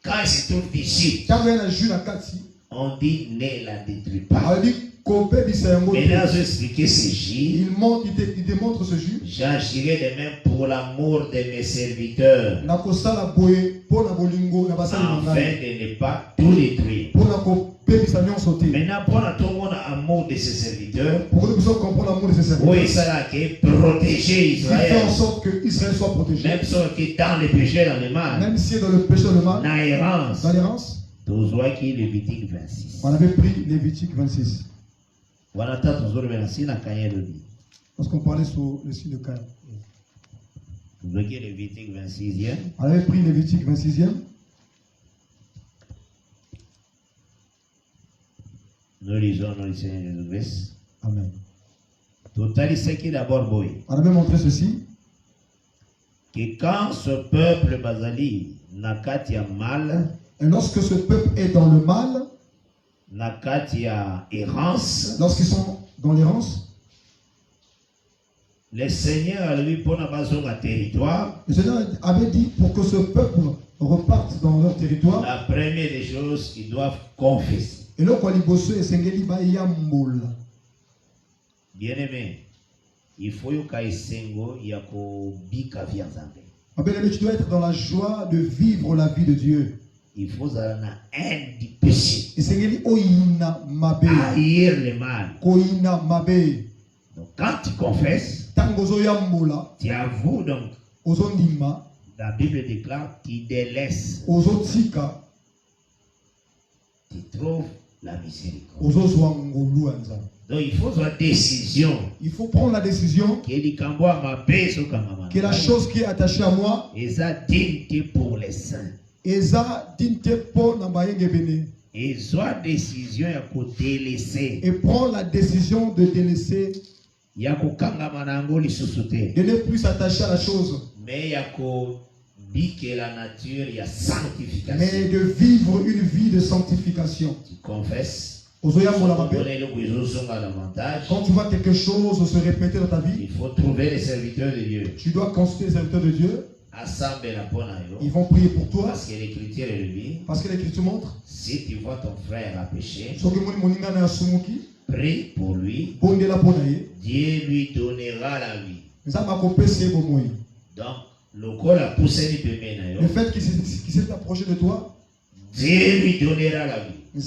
Quand il se trouve d'ici, on dit ne la détruis pas. Maintenant, je vais expliquer ce jus. Il démontre ce jus. J'agirai de même pour l'amour de mes serviteurs. Afin de ne pas tout détruire. Maintenant, pour tout le monde amour de ses serviteurs. Oui, ça qui protéger Israël. Il fait en sorte que Israël soit protégé. Même si qui dans le péché, dans le mal. Même si dans le péché, dans le mal. Dans l'errance. On avait pris Lévitique 26. Lorsqu'on parlait sur le site de Caïn. On avait pris Lévitique 26e. Nous lisons dans le Seigneur Jésus-Christ. Amen. On avait montré ceci. Que quand ce peuple basali nakatia mal, et lorsque ce peuple est dans le mal, nakatia errance, lorsqu'ils sont dans l'errance, le Seigneur lui pour un territoire. Le Seigneur avait dit pour que ce peuple reparte dans leur territoire. La première des choses qu'ils doivent confesser. Et là, quand ils bien aimé, il faut que sengo yako bika vianzambe. Tu dois être dans la joie de vivre la vie de Dieu. Il faut avoir une haine du péché. Haïr le mal. Donc quand tu confesses, tu avoues donc. La Bible déclare tu délaisses. Tu trouves la miséricorde. Donc il faut avoir décision. Il faut prendre la décision que la chose qui est attachée à moi est pour les saints. Et décision délaisser. Et prends la décision de délaisser. De ne plus s'attacher à la chose. Mais la nature, il y a sanctification. Mais de vivre une vie de sanctification. Tu confesses. Quand tu vois quelque chose se répéter dans ta vie, il faut trouver les serviteurs de Dieu. Tu dois consulter les serviteurs de Dieu. Ils vont prier pour toi. Parce que l'Écriture montre. Si tu vois ton frère a péché, prie pour lui. Dieu lui donnera la vie. Donc, le fait qu'il s'est approché de toi, Dieu lui donnera la vie. Il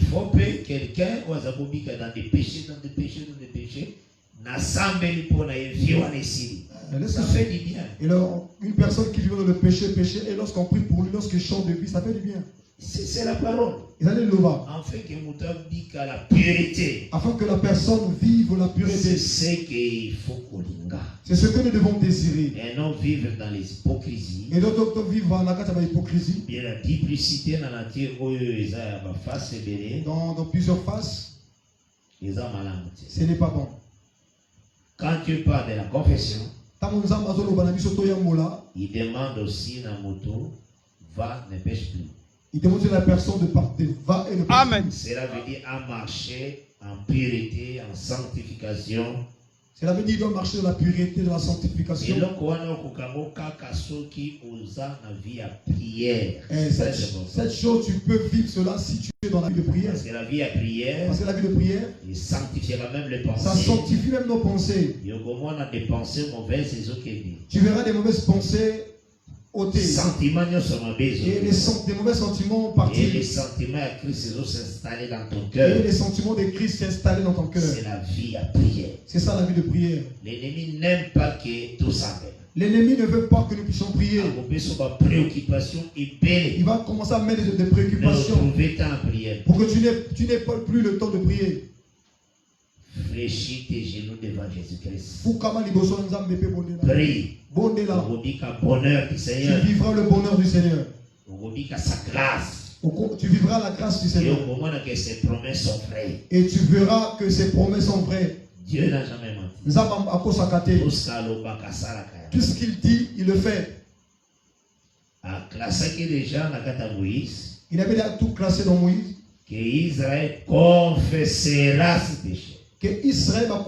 faut que quelqu'un dans des péchés, ça fait du bien. Et alors, une personne qui vit dans le péché, et lorsqu'on prie pour lui, lorsqu'il chante de vie, ça fait du bien. C'est la parole. Afin que la personne vive la pureté. C'est ce qu'il faut qu'on linga. C'est ce que nous devons désirer. Et non vivre dans l'hypocrisie. Et d'autres vivre dans la hypocrisie. Bien la duplicité dans la nature, dans plusieurs faces. Ce n'est pas bon. Quand tu parles de la confession, il demande aussi la moto, va, ne pêche plus. Il demande à la personne de partir, va et ne pêche plus. Amen. Cela veut dire à marcher en pureté, en sanctification. Cela veut dire qu'il doit marcher dans la pureté, dans la sanctification. Cette chose, tu peux vivre cela si tu es dans la vie de prière. Parce que la vie à prière, il sanctifiera même les pensées. Ça sanctifie même nos pensées. Tu verras des mauvaises pensées ôtées. Et des mauvais sentiments partis. Et les sentiments à Christ s'installer dans ton cœur. Et les sentiments de Christ s'installer dans ton cœur. C'est la vie à prière. C'est ça la vie de prière. L'ennemi n'aime pas que tout ça. L'ennemi ne veut pas que nous puissions prier. Il va commencer à mettre des préoccupations pour que tu n'aies pas plus le temps de prier. Fléchis tes genoux devant Jésus-Christ. Prie. Tu vivras le bonheur du Seigneur. Sa grâce. Tu vivras la grâce du Seigneur. Et au moment où ses promesses sont vraies. Et tu verras que ses promesses sont vraies. Dieu n'a jamais menti. Tout ce qu'il dit, il le fait. Il avait déjà tout classé dans Moïse. Que Israël confessera ses péchés. Que Israël va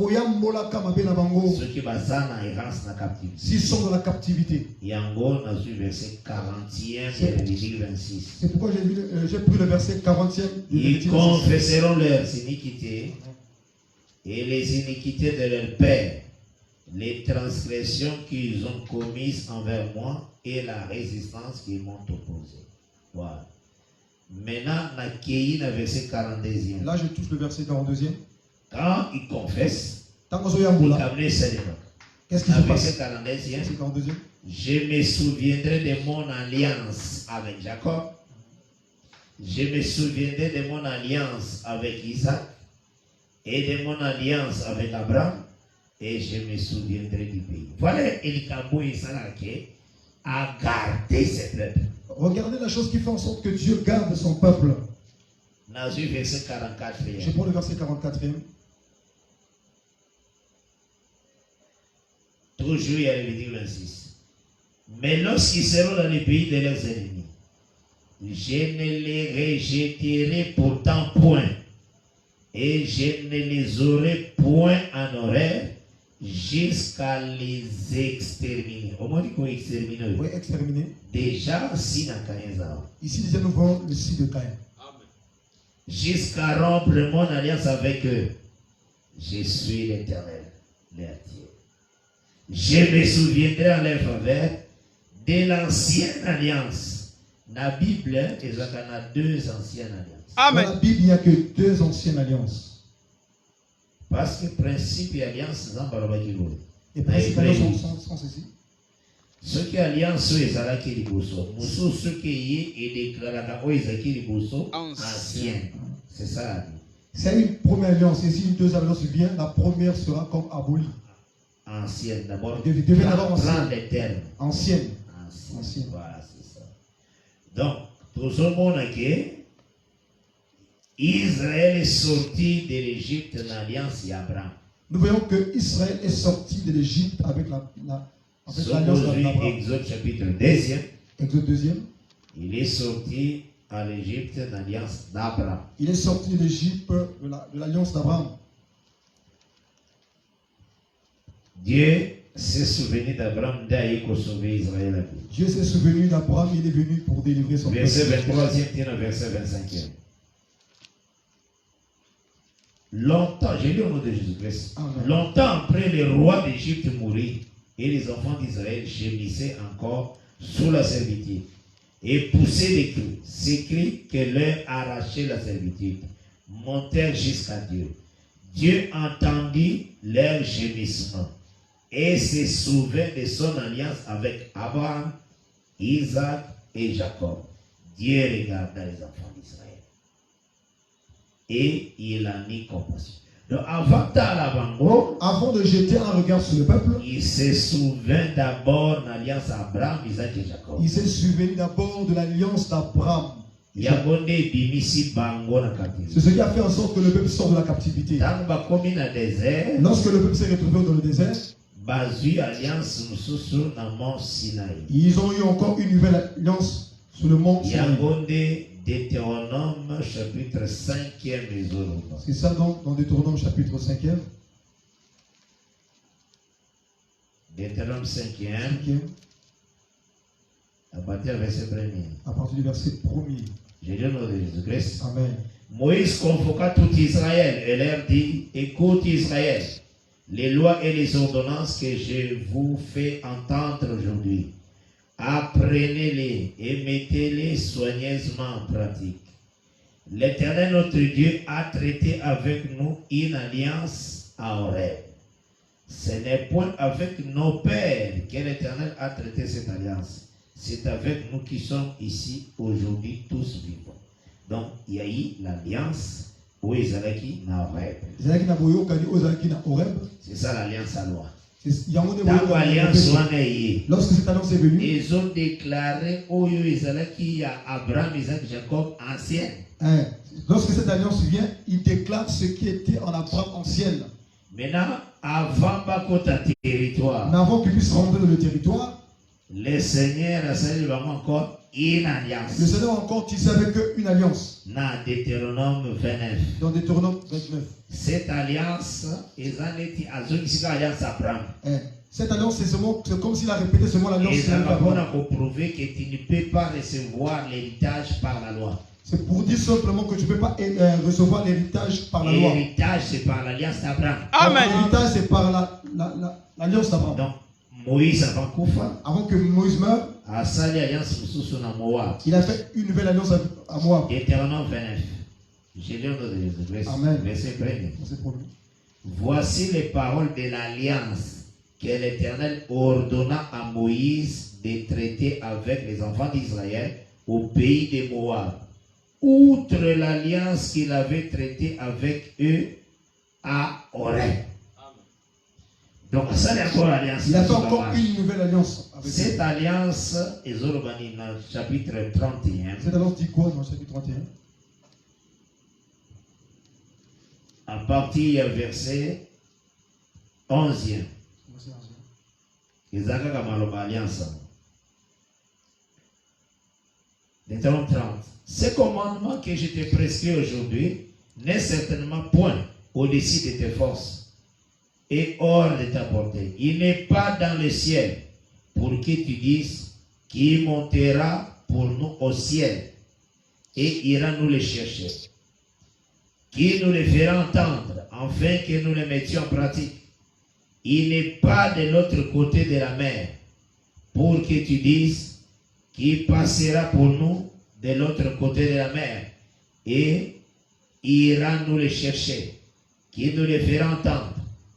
ceux qui basent en errance dans la captivité. S'ils sont dans la captivité. Yango n'a vu verset 40e et 26. C'est pourquoi j'ai pris le verset 40e. Ils confesseront leurs iniquités et les iniquités de leur père, les transgressions qu'ils ont commises envers moi et la résistance qu'ils m'ont opposée. Voilà. Maintenant, on a cueilli le verset 42e. Là, je touche le verset 42e. Quand il confesse, il amène Seigneur. Qu'est-ce qui se passe? Je me souviendrai de mon alliance avec Jacob. Je me souviendrai de mon alliance avec Isaac et de mon alliance avec Abraham. Et je me souviendrai du pays. Voilà Elikabo Isalake a gardé ses peuples. Regardez la chose qui fait en sorte que Dieu garde son peuple. Verset 44. Je prends le verset 44e. Toujours, il y a le verset 26. Mais lorsqu'ils seront dans le pays de leurs ennemis, je ne les rejetterai pourtant point, et je ne les aurai point en horreur jusqu'à les exterminer. Au moins, il faut exterminer. Oui, exterminer. Déjà, si dans Caïn. Ici, déjà, nous voyons le site de Caïn. Jusqu'à rompre mon alliance avec eux. Je suis l'Éternel, leur Dieu. Je me souviendrai en leur faveur de l'ancienne alliance. Dans la Bible, il y a deux anciennes alliances. Amen. Dans la Bible, il n'y a que deux anciennes alliances. Parce que principe et alliance, les principes et alliances sont ceci. Ce qui est alliance, c'est ça qui est liboso. Moussou, ce qui est déclaré, c'est qui est liboso, ancienne. C'est ça la Bible. C'est une première alliance. Et si une deuxième alliance vient, la première sera comme abolie. Ancienne. D'abord, prendre les termes. Ancienne. Ancienne. Voilà, c'est ça. Donc, tout ce monde qui Israël est sorti de l'Égypte dans l'alliance d'Abraham. Nous voyons que Israël est sorti de l'Égypte avec l'alliance d'Abraham. Exode chapitre 2e. Exode 2e. Il est sorti à l'Égypte dans l'alliance d'Abraham. Il est sorti de l'Égypte de l'alliance d'Abraham. Dieu s'est souvenu d'Abraham d'aller pour sauver Israël. Dieu s'est souvenu d'Abraham, il est venu pour délivrer son peuple. Verset 23e, verset 25e. Longtemps, j'ai lu au nom de Jésus-Christ. Longtemps après, le roi d'Égypte mourit et les enfants d'Israël gémissaient encore sous la servitude et poussaient des cris. Ces cris que leur arrachait la servitude montèrent jusqu'à Dieu. Dieu entendit leur gémissement et se souvint de son alliance avec Abraham, Isaac et Jacob. Dieu regarda les enfants d'Israël. Et il a mis compassion. Donc avant de jeter un regard sur le peuple, il se souvint d'abord de l'alliance Abraham, Isaac et Jacob. Il s'est souvenu d'abord de l'alliance d'Abraham. C'est ce qui a fait en sorte que le peuple sort de la captivité. Lorsque le peuple s'est retrouvé dans le désert, ils ont eu encore une nouvelle alliance sur le mont Sinaï. Deutéronome chapitre 5e. C'est ça donc dans Deutéronome chapitre 5e. Deutéronome 5e. À partir du verset 1er. À partir du verset 1er. J'ai dit au nom de Jésus-Christ. Amen. Moïse convoqua tout Israël et leur dit: écoute Israël, les lois et les ordonnances que je vous fais entendre aujourd'hui. Apprenez-les et mettez-les soigneusement en pratique. L'Éternel notre Dieu a traité avec nous une alliance à Horeb. Ce n'est point avec nos pères que l'Éternel a traité cette alliance. C'est avec nous qui sommes ici aujourd'hui tous vivants. Donc, il y a eu l'alliance où Israël n'a Horeb. C'est ça l'alliance à loi. Lorsque cette alliance est venue, ils ont déclaré au Israël qu'il y a Abraham, Isaac, Jacob ancienne. Lorsque cette alliance vient, il déclare ce qui était en Abraham ancienne. Maintenant, avant qu'ils puissent rentrer dans le territoire, le Seigneur a salué encore une alliance. Le Seigneur a encore tissé avec eux une alliance. Dans Deutéronome 29. Dans Deutéronome 29. Cette alliance, cette alliance, c'est comme s'il a répété seulement l'alliance d'Abraham. Pour prouver que tu ne peux pas recevoir l'héritage par la loi. C'est pour dire simplement que tu ne peux pas recevoir l'héritage par la loi. L'héritage, c'est par l'alliance d'Abraham. Amen. L'héritage, c'est par l'alliance d'Abraham. Donc, Moïse avant que Moïse meure, il a fait une nouvelle alliance à Moab. Deutéronome 29. J'ai lu de Jésus-Christ. Amen. Verset 1er. Voici les paroles de l'alliance que l'Éternel ordonna à Moïse de traiter avec les enfants d'Israël au pays de Moab. Outre l'alliance qu'il avait traitée avec eux à Horeb. Donc, ça, c'est encore l'alliance. Il a fait encore une nouvelle alliance. Avec cette alliance est dans le chapitre 31. Cette alliance dit quoi dans le chapitre 31? À partir du verset 11e. Ils ont alliance. Deutéronome 30. Ce commandement que je t'ai prescrit aujourd'hui n'est certainement point au-dessus de tes forces et hors de ta portée. Il n'est pas dans le ciel pour que tu dises qui montera pour nous au ciel et ira nous le chercher. Qui nous le fera entendre afin que nous le mettions en pratique. Il n'est pas de l'autre côté de la mer pour que tu dises qui passera pour nous de l'autre côté de la mer et ira nous le chercher. Qui nous le fera entendre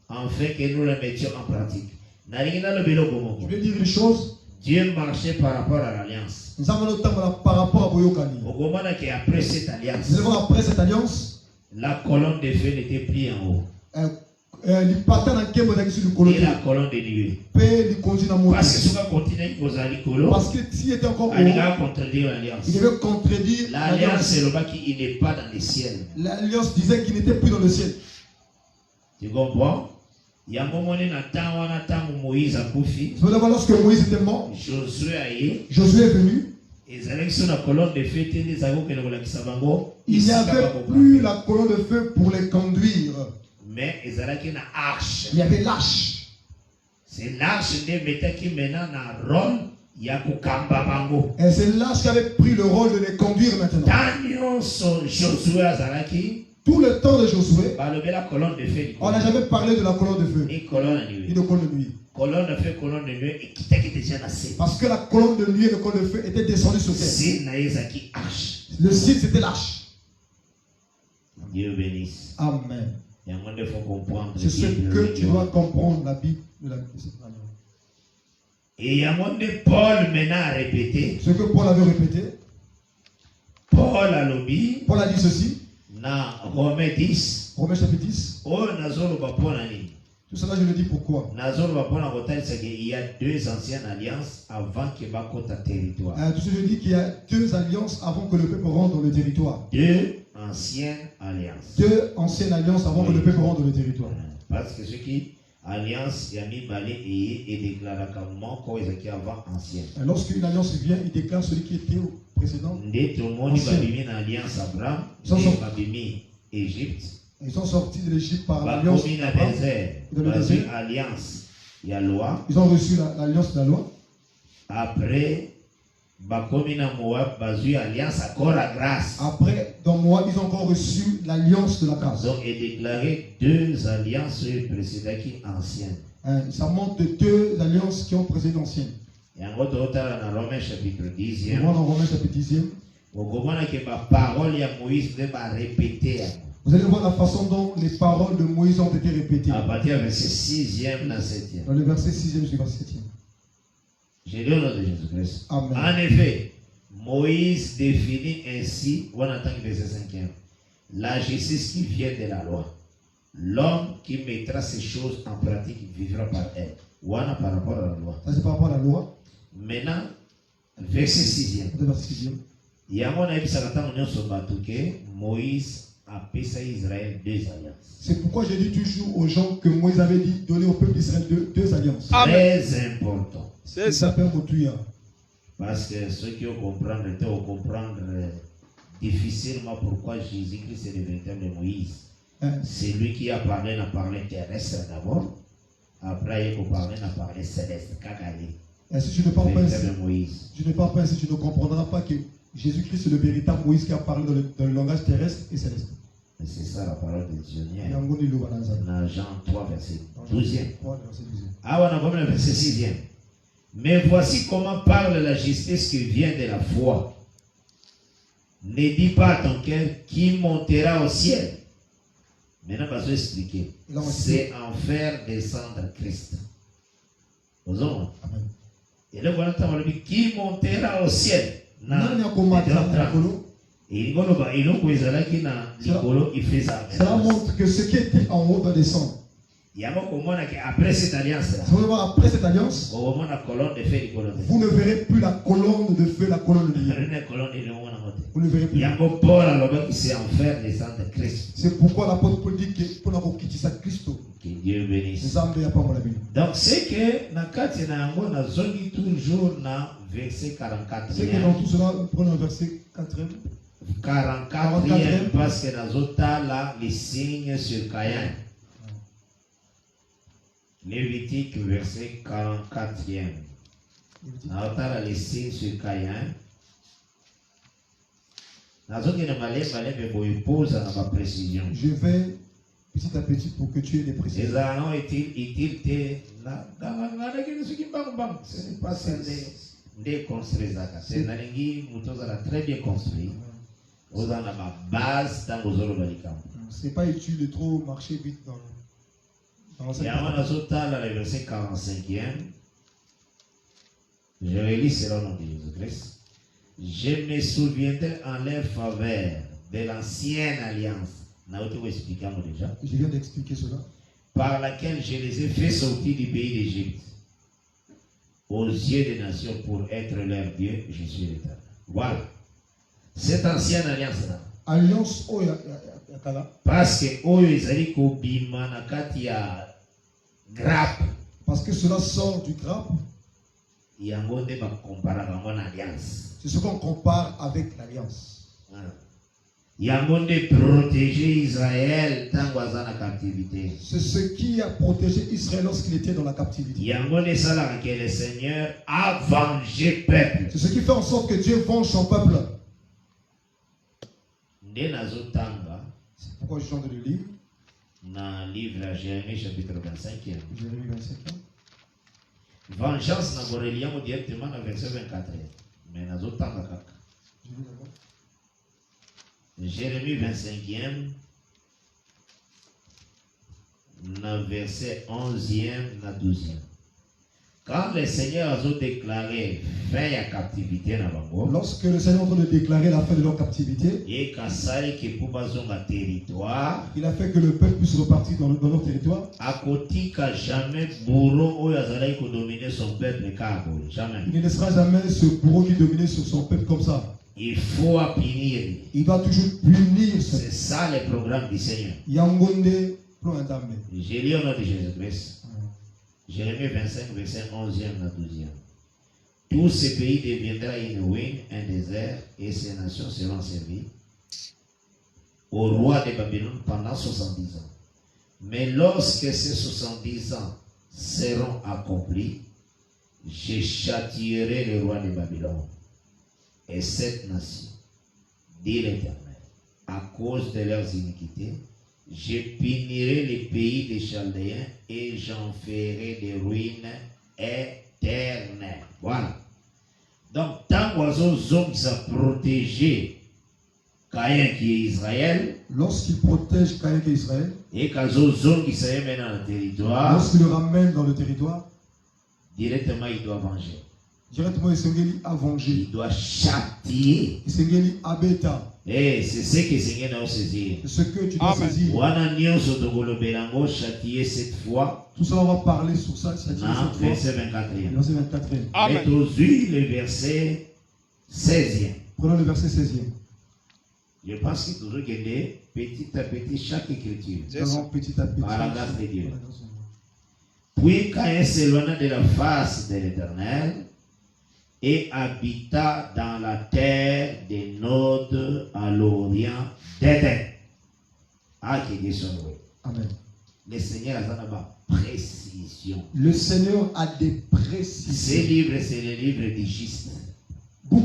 afin que nous le mettions en pratique. Je vais dire une chose. Dieu marchait par rapport à l'alliance. Nous avons le temps par rapport à Boyokani. Après cette alliance, nous avons après cette alliance, la colonne de feu n'était plus en haut. Et la colonne de nuée. Parce que s'il était encore haut, il devait contredire l'alliance. Il n'est pas dans le ciel. L'alliance disait qu'il n'était plus dans le ciel. Tu comprends? Il y a un moment où Moïse a couché. Lorsque Moïse était mort, Josué est venu. Il n'y avait plus la colonne de feu pour les conduire. Mais il y avait l'arche. C'est l'arche qui maintenant a un rôle. Et c'est l'arche qui avait pris le rôle de les conduire maintenant. Tout le temps de Josué, on n'a jamais parlé de la colonne de feu. Ni de colonne de nuit. Parce que la colonne de nuit et la colonne de feu étaient descendues sur terre. Le site, c'était l'arche. Dieu bénisse. Amen. C'est ce que tu dois comprendre la Bible. Et il y a un Paul maintenant à répéter. Ce que Paul avait répété. Paul a dit ceci. Dans Romains 10. Romains chapitre 10. Tout cela, je le dis pourquoi. Il y a deux anciennes alliances avant que Bakota territoire. Tout ce que je dis qu'il y a deux alliances avant que le peuple rentre dans le territoire. Deux anciennes alliances. Deux anciennes alliances avant que le peuple rentre dans le territoire. Parce que ce qui alliance Yami Balé et déclare comme quoi ils avant ancien. Lorsqu'une alliance vient, il déclare celui qui était au précédent. Tout le monde va une alliance Abraham, Égypte. Ils sont sortis de l'Égypte par l'alliance. Dans le désert. Alliance, il y a loi. Ils ont reçu l'alliance de la loi. Après, Moab, alliance encore la grâce. Après, dans Moab, ils ont encore reçu l'alliance de la grâce. Donc, il déclaré deux alliances précédentes qui anciennes. Ça montre de deux alliances qui ont précédé l'ancienne. Et en gros, dans Romains chapitre 10. Dans Romains chapitre 10. Vous allez voir la façon dont les paroles de Moïse ont été répétées. À partir du verset 6e à 7e. Dans le verset 6e jusqu'au verset 7e. J'ai lu au nom de Jésus-Christ. Amen. En effet, Moïse définit ainsi, on attend le verset 5e, la justice qui vient de la loi. L'homme qui mettra ces choses en pratique vivra par elle. Ou par rapport à la loi. Ça, c'est par rapport à la loi. Maintenant, verset 6e. Verset 6e. Il y a mon avis, ça attend Moïse a payé Israël deux alliances. C'est pourquoi je dis toujours aux gens que Moïse avait dit donner au peuple d'Israël deux alliances. Très important. C'est ça. Parce que ceux qui ont comprendre difficilement pourquoi Jésus-Christ est le véritable Moïse. C'est lui qui a parlé terrestre d'abord. Après, il a parlé céleste. Si tu ne parles pas ainsi, tu ne comprendras pas que Jésus-Christ est le véritable Moïse qui a parlé dans le langage terrestre et céleste. C'est ça la parole de Dieu. Dans Jean 3, verset 12e. Ah, on a comme le verset 6e. Mais voici comment parle la justice qui vient de la foi. Ne dis pas à ton cœur qui montera au ciel. Maintenant, on va expliquer. C'est en faire descendre Christ. Osons. Et là, voilà, qui montera au ciel. Cela montre que ce qui était en haut va descendre. Après cette alliance-là, après cette alliance, vous ne verrez plus la colonne de feu, la colonne de lumière. Vous ne verrez plus. C'est pourquoi l'apôtre Paul dit que pour nous quitter ça Christ. Que Dieu bénisse. Donc c'est que Nakati na yango na zongi toujours na verset 44. C'est que dans tout cela, nous prenons le verset 4e. 44e parce que dans Zota là les signes sur Caïn. Lévitique verset 44e. Dans Zota les signes sur Caïn. Dans Zota na malé mais boy pose na ma précision. Je vais petit à petit pour que tu aies des précisions. Les anneaux est-il ce n'est pas des construits. C'est nalingi mutoza très bien construit. Vous en avez ma base dans vos olobalikam. C'est pas utile de trop marcher vite dans cette. Et avant le verset 45e, je relis selon le nom de Jésus-Christ. Je me souviendrai en leur faveur de l'ancienne alliance. Déjà. Je viens d'expliquer cela. Par laquelle je les ai fait sortir du pays d'Égypte, aux yeux des nations pour être leur Dieu, je suis l'Éternel. Voilà. Cette ancienne alliance-là. Alliance parce que Oyo Izali Kobima Nakati ya grappe. Parce que cela sort du grappe. C'est ce qu'on compare avec l'alliance. Yamonde protéger Israël tant qu'azana captivité. C'est ce qui a protégé Israël lorsqu'il était dans la captivité. Yamonde sala que le Seigneur a vengé peuple. C'est ce qui fait en sorte que Dieu venge son peuple. C'est pourquoi je suis en train de lire. Dans le livre de Jérémie chapitre 25e. Jérémie 25e. Vengeance na Boreliamo directement dans verset 24. Mais dans autres temps Jérémie 25e, dans verset 11e, dans 12e. Quand le Seigneur a déclaré fin à la captivité, lorsque le Seigneur est en train de déclarer la fin de leur captivité, il a fait que le peuple puisse repartir dans leur territoire. Il ne laissera jamais ce bourreau qui dominait sur son peuple comme ça. Il faut punir. Il doit toujours punir. C'est ça le programme du Seigneur. J'ai lu au nom de Jésus-Christ. Jérémie 25, verset 11e à 12e. Tout ce pays deviendra une ruine, un désert, et ces nations seront servies au roi de Babylone pendant 70 ans. Mais lorsque ces 70 ans seront accomplis, je châtierai le roi de Babylone et cette nation, dit l'Éternel, à cause de leurs iniquités. Je punirai les pays des Chaldéens et j'en ferai des ruines éternelles. Voilà. Donc, tant qu'oiseau zone qui s'est protégé Caïn qui est Israël, lorsqu'il protège Caïn qui est Israël, et qu'oiseau zone qui s'est mis dans le territoire, lorsqu'il le ramène dans le territoire, directement il doit venger. Directement il doit châtier. Et c'est ce que le Seigneur a saisi. C'est ce que tu dois saisir. Châtier cette fois. Tout ça, on va parler sur ça. Verset 24e. Verset 24e. Mais aujourd'hui, le verset 16e. Prenons le verset 16e. Je pense que toujours qu'il y a petit à petit chaque écriture. Petit à petit. Par la grâce de Dieu. Puis Caïn s'éloigna de la face de l'Éternel et habita dans la terre des Nod à l'Orient d'Éden. Ah, qui dit son nom. Amen. Le Seigneur a une précision. Le Seigneur a des précisions. Ces livres, c'est les livres du juste. C'est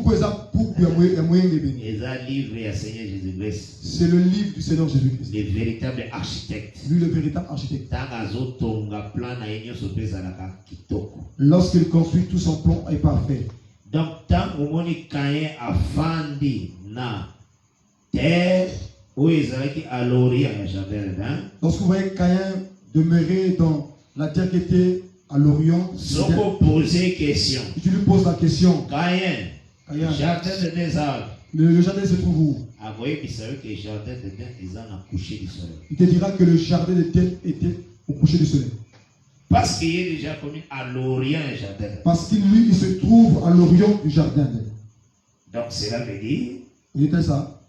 le livre du Seigneur Jésus-Christ. Le véritable architecte. Lui, le véritable architecte. Lorsqu'il construit, tout son plan est parfait. Donc, tant que Caïn a fandi na terre où Israël à l'Orient, lorsque vous voyez Caïn demeurer dans la terre qui était à l'Orient, si vous posez question, tu lui poses la question, Caïn, jardin de désert. Le jardin se trouve où? Il te dira que le jardin d'Éden était au coucher du soleil. Parce qu'il est déjà connu à l'Orient du jardin. Parce qu'il lui, il se trouve à l'Orient du jardin. Donc cela veut dire. Il était ça.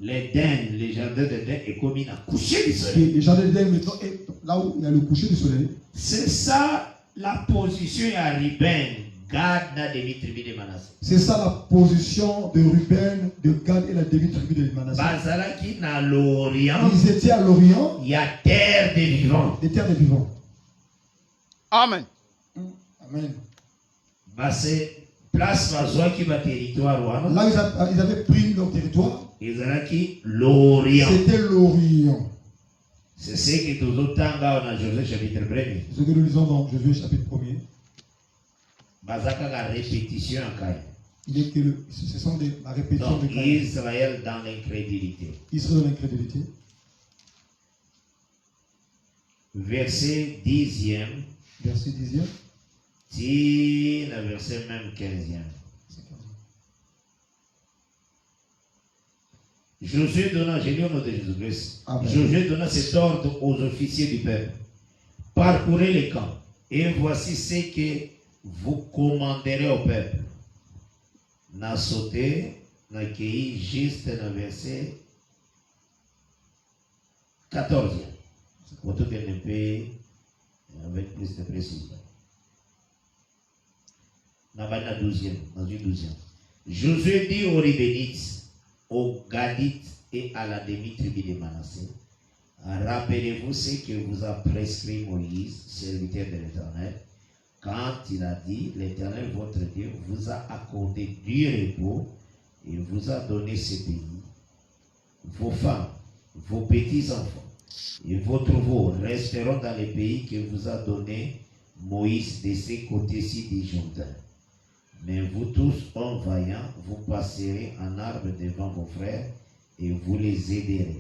L'Éden, le jardin d'Éden est commis à coucher du soleil. Le jardin d'Éden maintenant est là où il y a le coucher du soleil. C'est ça la position à Ruben. C'est ça la position de Ruben, de Gad et la demi-tribu de Manassé. Ils étaient à l'Orient. Il y a terre des vivants. Des terres des vivants. Amen. Amen. C'est place qui va territoire. Là, ils avaient pris leur territoire. L'Orient. C'était l'Orient. C'est ce que tout le temps dans Josué chapitre 1er. Ce que nous lisons dans Josué chapitre 1er. La répétition en Caïn. Ce sont la répétition de Caïn. Israël dans l'incrédulité. Israël dans l'incrédulité. Verset 10e. Verset 10e. Le verset même 15e. Josué donna, j'ai lu au nom de Jésus-Christ. Josué donna cet ordre aux officiers du peuple. Parcourez les camps. Et voici ce que vous commanderez au peuple. N'a sauté, n'a cueilli juste dans le verset 14e. Pour tout un peu avec plus de précision. Dans la 12e. Josué dit aux Ribénites, aux Gadites et à la demi-tribu de Manassé, rappelez-vous ce que vous a prescrit Moïse, serviteur de l'Éternel, quand il a dit, l'Éternel votre Dieu vous a accordé du repos et vous a donné ce pays. Vos femmes, vos petits-enfants et votre veau resteront dans le pays que vous a donné Moïse de ce côté-ci du Jourdain. Mais vous tous, hommes vaillants, vous passerez en arbre devant vos frères et vous les aiderez.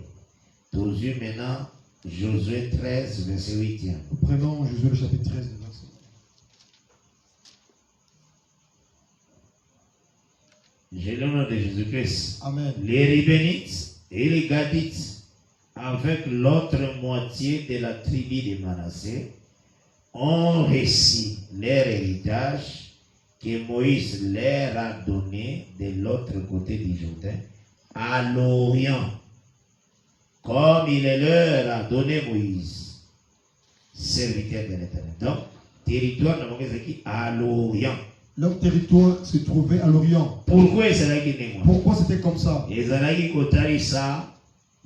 Josué maintenant, Josué 13, verset 8e. Nous prenons Josué le chapitre 13, verset. J'ai le nom de Jésus-Christ. Amen. Les Rubénites et les Gadites, avec l'autre moitié de la tribu de Manassé, ont reçu leur héritage que Moïse leur a donné de l'autre côté du Jourdain, à l'Orient, comme il leur a donné Moïse, serviteur de l'Éternel. Donc, territoire de Moïse à l'Orient. Leur territoire se trouvait à l'Orient. Pourquoi ils allaient quitter moi? Pourquoi c'était comme ça? Ils allaient quitter ça,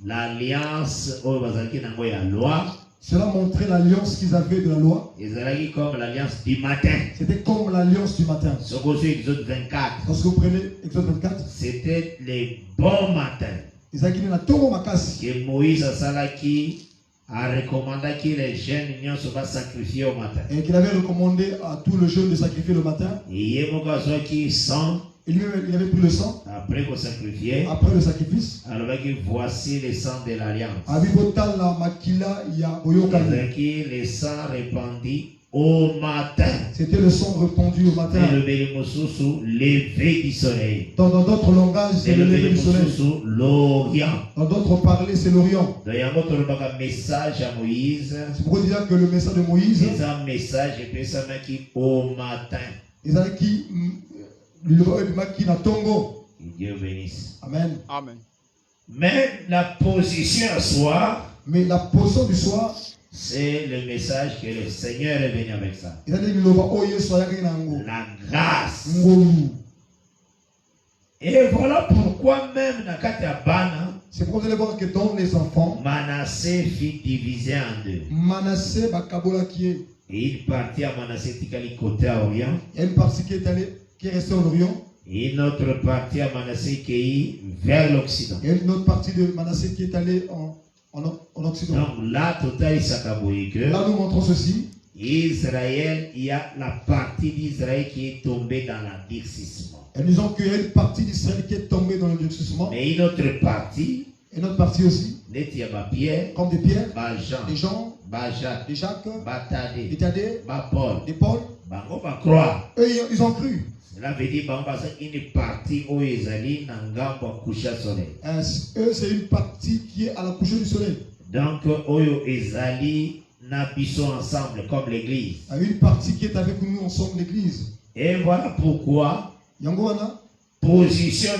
l'alliance au bazaki nango ya loi. Cela montrait l'alliance qu'ils avaient de la loi. Ils allaient comme l'alliance du matin. C'était comme l'alliance du matin. Ce qu'on suit Exode 24. Lorsque vous prenez Exode 24, c'était les bons matins. Que Moïse a recommandé que les jeunes unions soient sacrifiés au matin. Et qu'il avait recommandé à tous les jeunes de sacrifier le matin. Et il avait pris le sang. Après le sacrifice. Alors voici le sang de l'alliance. Le sang répandu au matin. C'était le sang répandu au matin. Et le lever du soleil. Dans d'autres langages, c'est le lever du soleil. L'Orient. Dans d'autres parlers, c'est l'Orient. Il y a un message à Moïse. C'est pourquoi dire que le message de Moïse. C'est un message qui au matin. Dieu bénisse. Amen. Amen. Mais la position à soi. Mais la position du soir. C'est le message que le Seigneur est venu avec ça. La grâce. Et voilà pourquoi même Nakatiabana, c'est pour vous allez voir que dans les enfants, Manassé fut divisé en deux. Manassé bakabola qui est. Et une partie à Manassé Tikali côté à Orient. Il y a une partie qui est restée en Orient. Et une autre partie à Manassé qui est vers l'Occident. Il y a une autre partie de Manassé qui est allée en Occident. Donc là, total que là, nous montrons ceci. Israël, il y a la partie d'Israël qui est tombée dans l'endurcissement. Et nous avons qu'il y a une partie d'Israël qui est tombée dans l'endurcissement. Mais une autre partie. Une autre partie aussi. Pierre, comme des pierres. Des Jean. Des Jacques. Des Thaddée. Des Paul. Eux, ils ont cru. Cela veut dire une partie où ils allaient dans coucher soleil. Eux, c'est une partie qui est à la couche du soleil. Donc, ils allaient ensemble comme l'église. Une partie qui est avec nous ensemble, l'église. Et voilà pourquoi. Position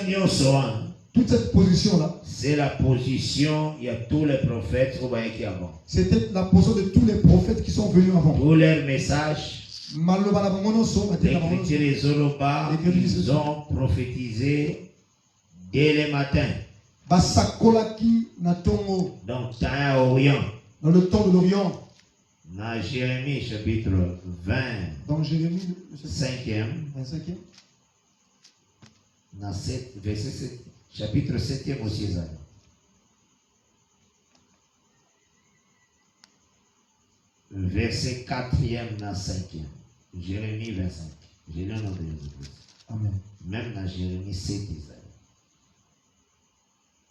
toute cette position-là. C'est la position, il y a tous les prophètes qui avant. C'était la position de tous les prophètes qui sont venus avant. Tous leurs messages. Les les Zoroba, ils ont prophétisé dès le matin. Donc, temps Orient. Dans le temps de l'Orient. Dans Jérémie chapitre 20. Dans Jérémie 5e. 25e. Dans verset 7, chapitre 7e aussi. Verset 4e dans 5e. Jérémie 25. J'ai le nom de Jésus-Christ. Amen. Même dans Jérémie 7, Isaïe.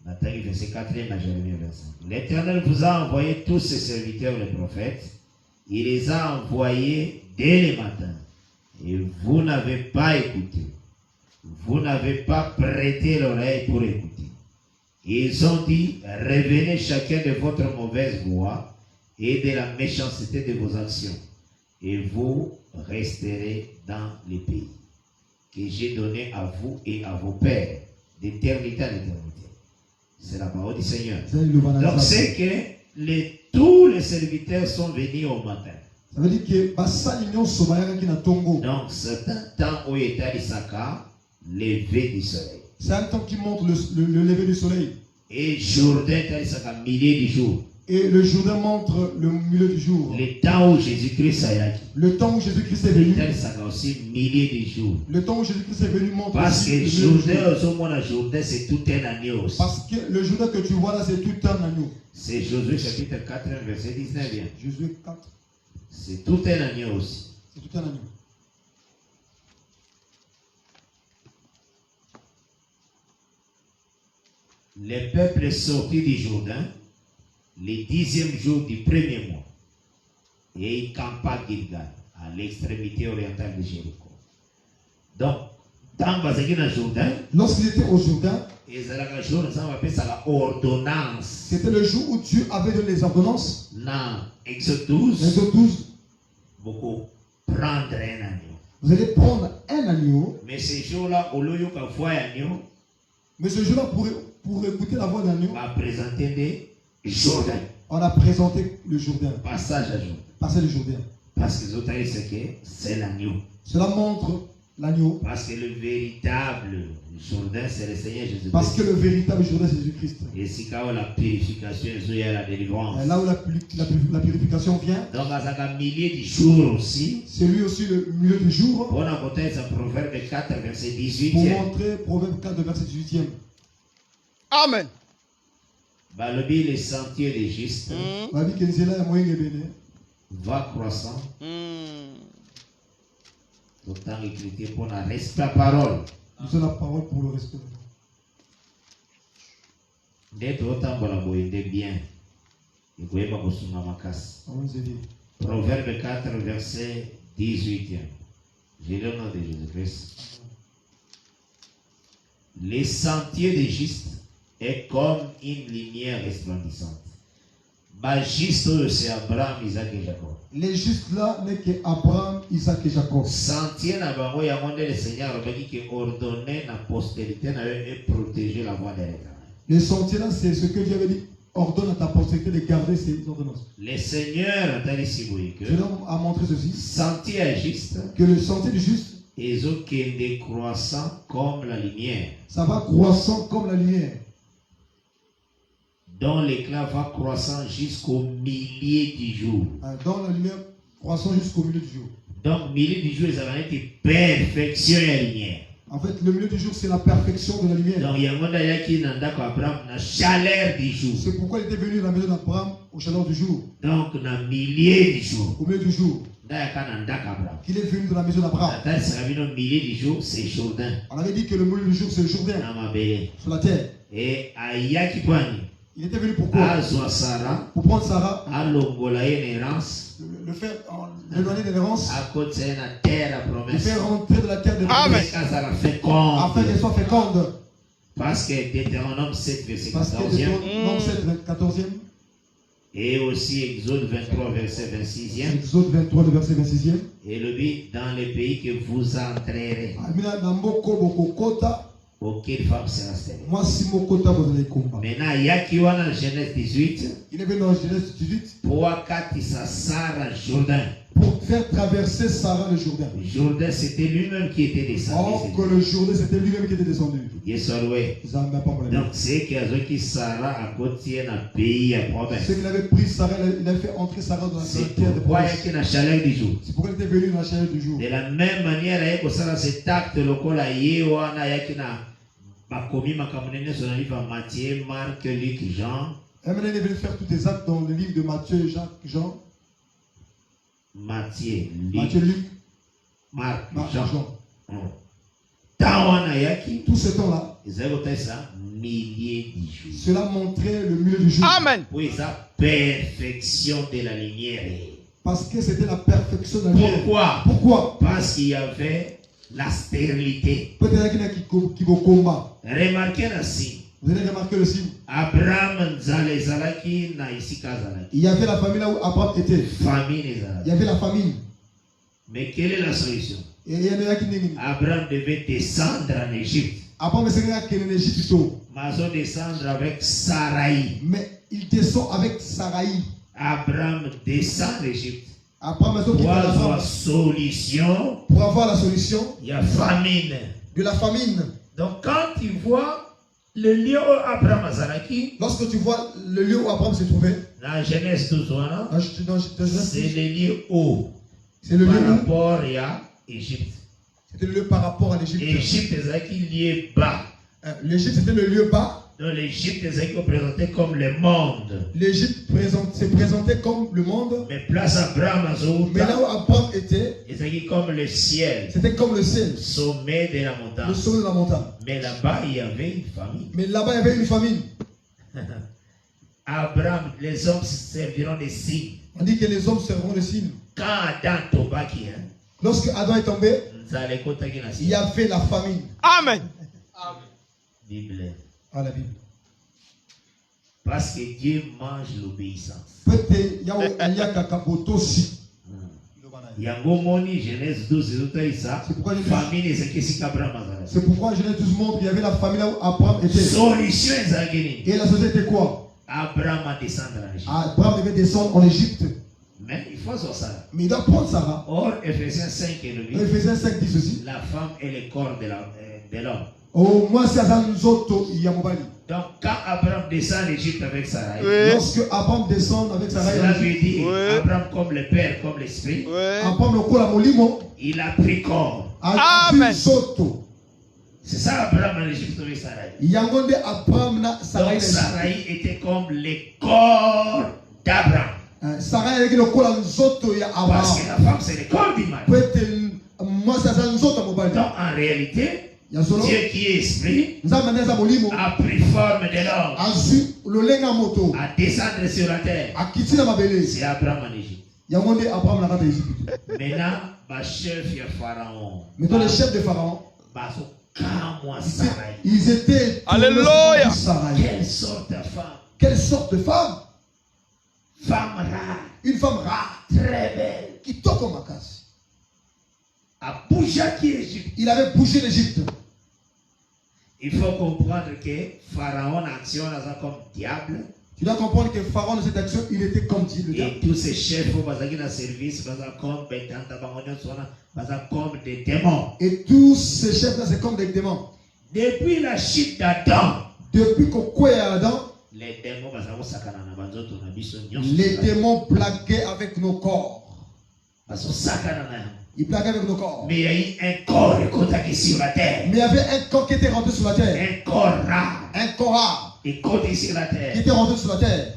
Nathalie, verset 4e dans Jérémie 25. L'Éternel vous a envoyé tous ses serviteurs, les prophètes. Il les a envoyés dès le matin. Et vous n'avez pas écouté. Vous n'avez pas prêté l'oreille pour écouter. Ils ont dit, revenez chacun de votre mauvaise voie et de la méchanceté de vos actions. Et vous resterez dans les pays que j'ai donné à vous et à vos pères, d'éternité à l'éternité. C'est la parole du Seigneur. Donc c'est que tous les serviteurs sont venus au matin. Ça veut dire que donc c'est un temps où il était à Issachar, lever du soleil. C'est un temps qui montre le lever du soleil. Et Jourdain est à Issachar, milieu du jour. Et le Jourdain montre le milieu du jour. Le temps où Jésus-Christ est venu. Le temps où Jésus-Christ est venu. aussi milieu du jour. Le temps où Jésus-Christ est venu montre. Parce que Jourdain, c'est tout un agneau aussi. Parce que le Jourdain que tu vois là, c'est tout un agneau. C'est Josué chapitre 4, verset 19. Josué 4. C'est tout un agneau aussi. C'est tout un agneau. Le peuple est sorti du Jourdain le 10e jour du premier mois et il campa à Gilgal, à l'extrémité orientale de Jéricho. Donc, lorsqu'il était au Jourdain, ordonnance. c'était le jour où Dieu avait donné les ordonnances. Dans Exode 12, Exode 12, beaucoup prendre un agneau. vous allez prendre un agneau. Mais ce jour-là, au lieu de voir agneau, mais ce jour-là, pour écouter la voix d'agneau, on a présenté des Jourdain. On a présenté le Jourdain. Passage à jour. Passage du Jourdain. Parce que les autres c'est l'agneau. Cela montre l'agneau. Parce que le véritable Jourdain, c'est le Seigneur Jésus-Christ. Parce que le véritable Jourdain, c'est Jésus-Christ. Et c'est quand la purification, il y a la délivrance. Et là où la purification vient, donc, à un millier de jours aussi. C'est lui aussi le milieu du jour. On a peut-être un proverbe 4, verset 18. Pour montrer Proverbe 4, verset 18. Amen. Les sentiers des justes va croissant. Autant écrire pour la respect la parole. Nous avons la parole pour le respect. D'être autant pour la boîte bien. Proverbe 4, verset 18. J'ai le nom de Jésus-Christ. Les sentiers des justes est comme une lumière resplendissante. Juste, c'est Abraham, Isaac et Jacob. Les justes là n'est que Abraham, Isaac et Jacob. Sentier n'a pas le Seigneur qui ordonné la postérité et protéger la voie de l'Éternel. Les sentiers là, c'est ce que Dieu avait dit. Ordonne à ta postérité de garder ses ordonnances. Le Seigneur a montré ceci. Sentier est juste. Que le sentier du juste. Et qui est décroissant comme la lumière. Ça va croissant comme la lumière. Dont l'éclat va croissant jusqu'au millier du jour. Dans la lumière croissant jusqu'au milieu du jour. Donc, milieu du jour, ça va être perfection et la lumière. En fait, le milieu du jour, c'est la perfection de la lumière. Donc, il y a un monde qui n'a pas la chaleur du jour. C'est pourquoi il était venu dans la maison d'Abraham au chaleur du jour. Donc, dans le milieu du jour. Au milieu du jour. Qu'il est venu dans la maison d'Abraham. Le milieu du jour, c'est Jourdain. On avait dit que le milieu du jour, c'est le Jourdain. Sur la terre. Et à Yakipoani. Il était venu pour quoi? Pour prendre Sarah. Le faire l'éloigner de l'errance. Le faire rentrer de la terre de promesse. Afin qu'elle soit féconde. Parce que Deutéronome 7, verset 14e. Deutéronome 7, 14e. Et aussi Exode 23, verset 26e. Exode 23, verset 26e. Et le but dans les pays que vous entrerez. Aucune femme sera stérile. Maintenant, il y a qui en Genèse 18. Il est venu dans Genèse 18. Pour Sarah Jourdain. Pour faire traverser Sarah le Jourdain. Jourdain, c'était lui-même qui était descendu. Or que le Jourdain, c'était lui-même qui était descendu. Yes, ouais. Donc, c'est qui Sarah a côté un pays à province. C'est qu'il avait pris Sarah, il a fait entrer Sarah dans la terre de province. C'est pourquoi il y a la chaleur du jour. C'est pourquoi il était venu dans la chaleur du jour. De la même manière, il y a cet acte local à Yewana, il y a qui n'a pas commis ma camonene sur le livre Matthieu, Marc, Luc, Jean. Et maintenant, il est venu faire tous les actes dans le livre de Matthieu, Jacques, Jean. Matthieu, Luc, Marc, Jean. Tout ce temps-là, cela montrait le milieu du jour. Amen. Oui, ça perfection de la lumière. Parce que c'était la perfection de la lumière. Pourquoi? Parce qu'il y avait la stérilité. Peut-être qu'il y en a qui vont combat. Remarquez la signe. Vous avez remarqué le signe. Abraham il y avait la famille là où Abraham était. Il y avait la famille. Mais quelle est la solution? Abraham devait descendre en Égypte. Abraham est en Égypte. Mazo descendre avec Sarai. Mais il descend avec Sarai. Abraham descend en Égypte. Pour avoir solution. Pour avoir la solution. Il y a famine. De la famine. Donc quand tu vois le lieu où Abraham a Zaraki, lorsque tu vois le lieu où Abraham s'est trouvé, dans Genèse 12, c'est le lieu haut. C'est le lieu par rapport à Égypte. C'était le lieu par rapport à l'Égypte. Égypte, c'est le lieu bas. L'Égypte, c'était le lieu bas. Donc l'Égypte est présenté comme le monde. L'Égypte s'est présenté comme le monde. Mais place Abraham, mais là où Abraham était, c'était comme le ciel. C'était comme le ciel. Sommet de la montagne. Le sommet de la montagne. Mais là-bas, il y avait une famille. Mais là-bas, il y avait une famille. Abraham, les hommes serviront des signes. On dit que les hommes serviront des signes. Quand Adam Tobaki, Lorsque Adam est tombé, il y avait la famine. Amen. Bible. À la Bible. Parce que Dieu mange l'obéissance. Yangomoni Genèse 12 c'est pourquoi Genèse 12 montre qu'il y avait la famille là où Abraham était. Solution et la société était quoi? Abraham a descendu en Égypte. Abraham devait descendre en Égypte. Mais il faut Sarah. Mais il doit prendre Sarah. Or, Ephésiens 5 est le livre. Ephésiens 5 dit ceci. La femme est le corps de l'homme. Au moins, c'est à Nzoto Yamobali. Donc, quand Abraham descend en Égypte avec Sarah, lorsque Abraham descend avec Sarah, cela veut dire Abraham comme le Père, comme l'Esprit, Abraham le cola molimo, il a pris corps. Amen. C'est ça Abraham en Égypte avec Sarah. Yangonde Abraham na Sarah. Donc, Sarah était comme le corps d'Abraham. Sarah est le cola Nzoto ya Abraham. Parce que la femme c'est le corps du mari. Moi, ça Nzoto Mobali. Donc, en réalité, Dieu qui est esprit a pris forme de l'homme à descendre sur la terre. C'est Abraham en Égypte. Maintenant, le chef de Pharaon. Maintenant, le chef de Pharaon. Ils étaient. Alléluia. Quelle sorte de femme? Quelle sorte de femme? Femme rare. Une femme rare. Très belle. Qui toque au macasse. Il avait bougé l'Égypte. Il faut comprendre que Pharaon action comme diable. Tu dois comprendre que Pharaon dans cette action, il était comme Dieu. Et tous ces chefs qui dans service, comme des démons. Et tous ces chefs là, c'est comme des démons. Depuis la chute d'Adam. Depuis qu'on est Adam. Les démons blaguaient avec nos corps. Ils blaguaient avec nos corps. Mais il y a eu un corps qui sur la terre. Mais il y avait un corps qui était rentré sur la terre. Un corps rare. Un corps rare. Et côté sur la terre. Qui était rentré sur la terre.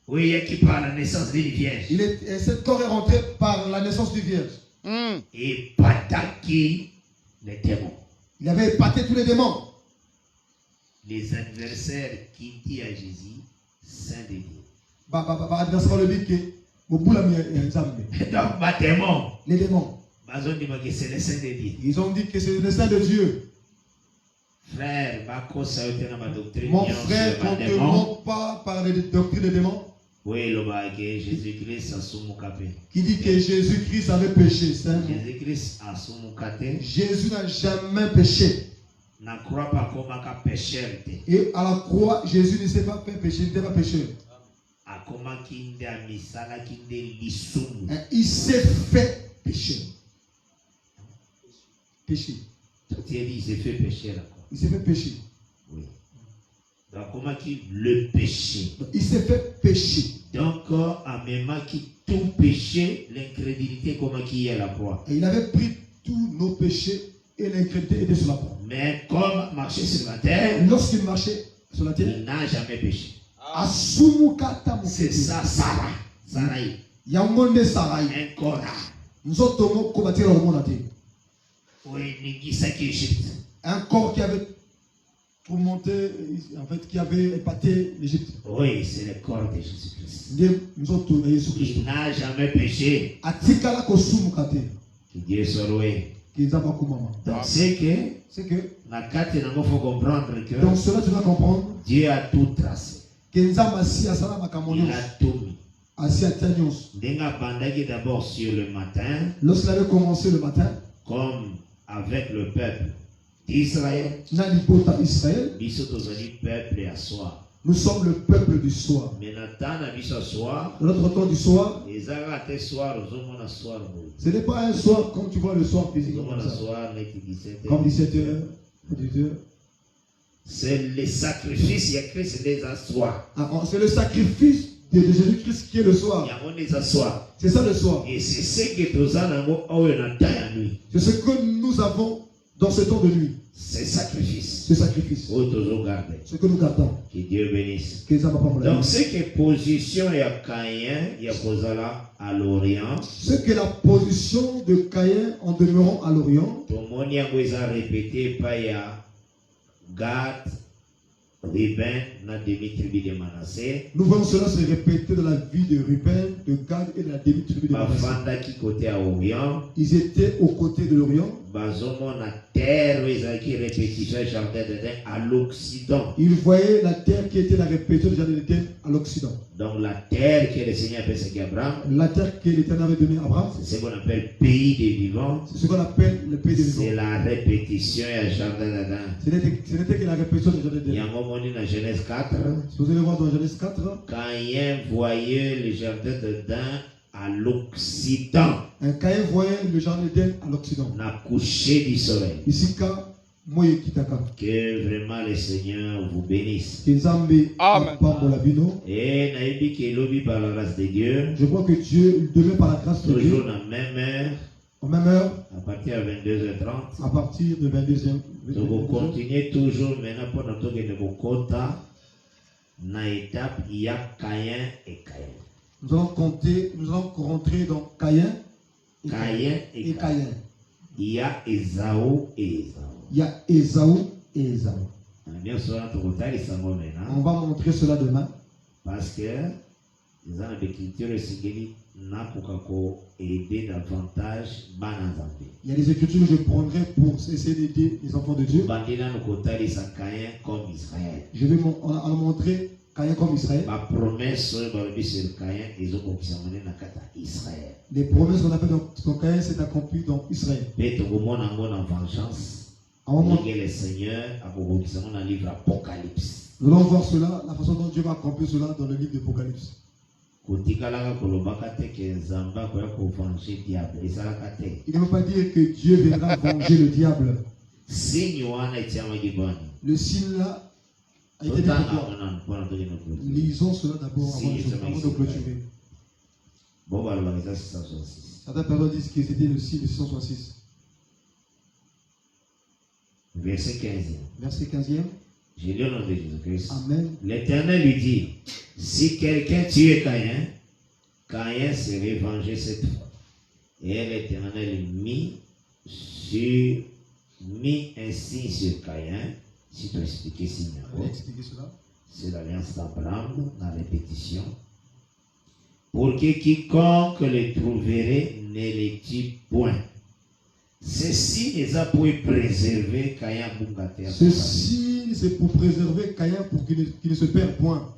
Oui, qui par la naissance d'une vierge. Et ce corps est rentré par la naissance d'une vierge. Et pataki les démons. Il avait épaté tous les démons. Les adversaires qui disent à Jésus, Saint de Dieu. Donc, les démons. Ils ont dit que c'est le Saint de Dieu. Frère, mon frère, on ne monte pas par les doctrines des démons. Oui, Jésus-Christ qui dit que Jésus-Christ avait péché. Jésus n'a jamais péché. Et à la croix, Jésus ne s'est pas fait pécher, il n'était pas pécheur. Il s'est fait pécher. Péché. Il s'est fait pécher. Il s'est fait pécher. Oui. Donc, comment le péché? Il s'est fait pécher. Donc, en même qui tout péché, l'incrédulité, comment qui est à la croix. Et il avait pris tous nos péchés et l'incrédulité était sur la croix. Mais comme marcher sur la terre, lorsqu'il marchait sur la terre, il n'a jamais péché. C'est ça, Sarah. Sarai. Yangonde Sarai. Un corps. Nous autres, combattre le monde. Oui, Égypte. Un corps qui avait tourmenté, en fait, qui avait épaté l'Égypte. Oui, c'est le corps de Jésus-Christ. Il n'a jamais péché. Que Dieu soit loué. Donc, c'est que la carte, il faut comprendre que donc cela, tu dois comprendre. Dieu a tout tracé. Il a tout mis. D'abord sur le matin. Lorsqu'il avait commencé le matin, comme avec le peuple d'Israël, nous sommes le peuple du soir. Notre temps du soir, ce n'est pas un soir comme tu vois le soir physique. Comme 17h, 18h. C'est le sacrifice, il y a Christ des soirs. C'est le sacrifice de Jésus-Christ qui est le soir. C'est ça le soir. Et c'est ce que nous avons dans ce temps de nuit. C'est sacrifice. Ce sacrifice. Ce que nous gardons. Que Dieu bénisse. Donc, ce que position et à Caïn, il y a posé là à l'Orient. Ce que la position de Caïn en demeurant à l'Orient. Tout le monde a répété par Gad Ruben na demi-tribu de Manassé. Nous voyons cela se répéter dans la vie de Ruben, de Gad et de la demi-tribu de Manassé. Bafanda qui côté à Orient. Ils étaient aux côtés de l'Orient. Bazomo na terre qui répétition jardin d'Éden à l'Occident. Ils voyaient la terre qui était la répétition du jardin d'Éden à l'Occident. Donc la terre que le Seigneur appelle à Abraham. La terre que l'Éternel avait donnée à Abraham. C'est ce qu'on appelle pays des vivants. C'est ce qu'on appelle le pays des vivants. C'est la répétition du jardin d'Éden. Ce n'était que la répétition du jardin d'Éden. Il y a un moment dans Genèse 4. Si vous allez voir dans Genèse 4. Caïn voyait le jardin d'Éden à l'Occident. Un Caïn voyait le jardin d'Éden à l'Occident. Na coucher du soleil. Ici, que vraiment le Seigneur vous bénisse. Amen. Et naïbi qui est lobby par la grâce de Dieu. Je crois que Dieu demain par la grâce de Dieu. Toujours à la même heure. En même heure. À partir de 22h30. À partir de 22h. Donc vous continuez toujours maintenant pour notre tour de Bokota. Na étape il y a Caïn et Caïn. Nous allons rentrer dans Caïn et Caïn. Il y a Ésaü et Ésaü. Il y a Ésaü et Ésaü. On va montrer cela demain. Parce que les gens de l'écriture aider davantage. Il y a des écritures que je prendrai pour essayer d'aider les enfants de Dieu. Je vais en montrer Caïn comme Israël. Les promesses qu'on a faites dans Caïn s'est accomplies dans Israël. Le Seigneur a un livre Apocalypse. Nous allons voir cela, la façon dont Dieu va accomplir cela dans le livre d'Apocalypse. Il ne veut pas dire que Dieu viendra venger le diable. Le signe là a été donné pour toi. Lisons cela d'abord avant de clôturer. Certaines personnes disent que c'était le signe de 666. Verset 15e. Verset 15e. J'ai lu au nom de Jésus-Christ. Amen. L'Éternel lui dit, si quelqu'un tue Caïn, Caïn serait vengé cette fois. Et l'Éternel mit un signe sur Caïn. Si tu as expliqué signe, c'est l'alliance d'Abraham, la répétition. Pour que quiconque le trouverait ne le tue point. Ceci les a pour préserver Caïn Bungater. Ceci c'est pour préserver Caïn pour qu'il ne se perde point.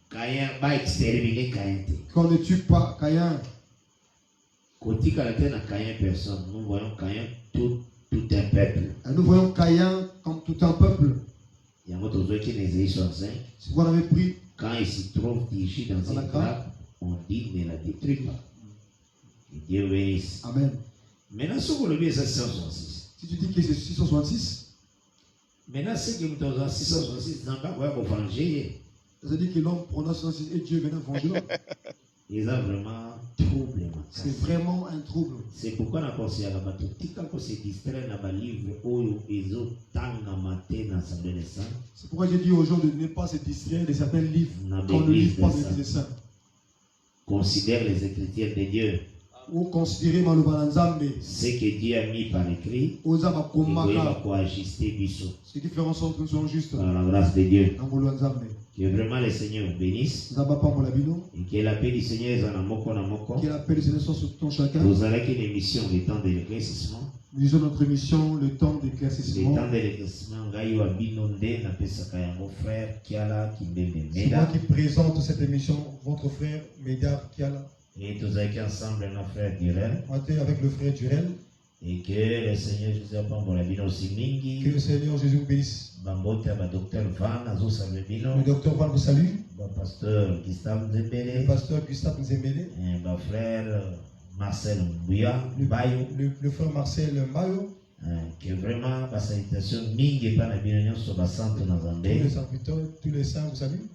Caïn va exterminer Caïn. Qu'on ne tue pas Caïn. Côté caractère n'a Caïn personne. Nous voyons Caïn tout un peuple. Et nous voyons Caïn comme tout un peuple. Il y a un autre qui est Ésaïe 65. Si vous l'avez pris. Quand il se trouve dirigé dans une grappe, on dit ne la détruit pas. Que Dieu bénisse. Amen. Maintenant, ce que le bien c'est 666. Si tu dis que c'est 666, maintenant, ce que nous avons 666, n'a pas quoi pour venger. Ça veut dire que l'homme prononce 666 et Dieu vient venger l'homme. Ils ont vraiment trouble. C'est vraiment un trouble. C'est pourquoi on a pensé à la bateau. Quand on se distrait dans le livre, ils ont tant maté dans l'Assemblée des Saints. C'est pourquoi j'ai dit aux gens de ne pas se distraire de certains livres qu'on ne lit pas des saints. Considère les Écritures de Dieu. Ou considérer ce que Dieu a mis par écrit, ce qui fait en sorte que nous soyons justes par la grâce de Dieu. Que vraiment le Seigneur vous bénisse et que la paix du Seigneur est en amoko. Vous avez une émission, le temps de l'éclaircissement. Nous lisons notre émission, le temps d'éclaircissement. Le temps de l'éclaircissement, c'est moi qui présente cette émission, votre frère Médard Kiala. Et tous avec ensemble nos frères Durel. Avec le frère Durel. Et que le Seigneur Jésus que le Seigneur Jésus vous bénisse. Le docteur Van vous salue. Le pasteur Gustave Nzembele. Le pasteur Gustave Nzembele. Et le frère Marcel Mbouya. Le frère Marcel Mbayo. Que vraiment la salutation mingi par la bienvenue sur la santé dans tous les saints vous saluent.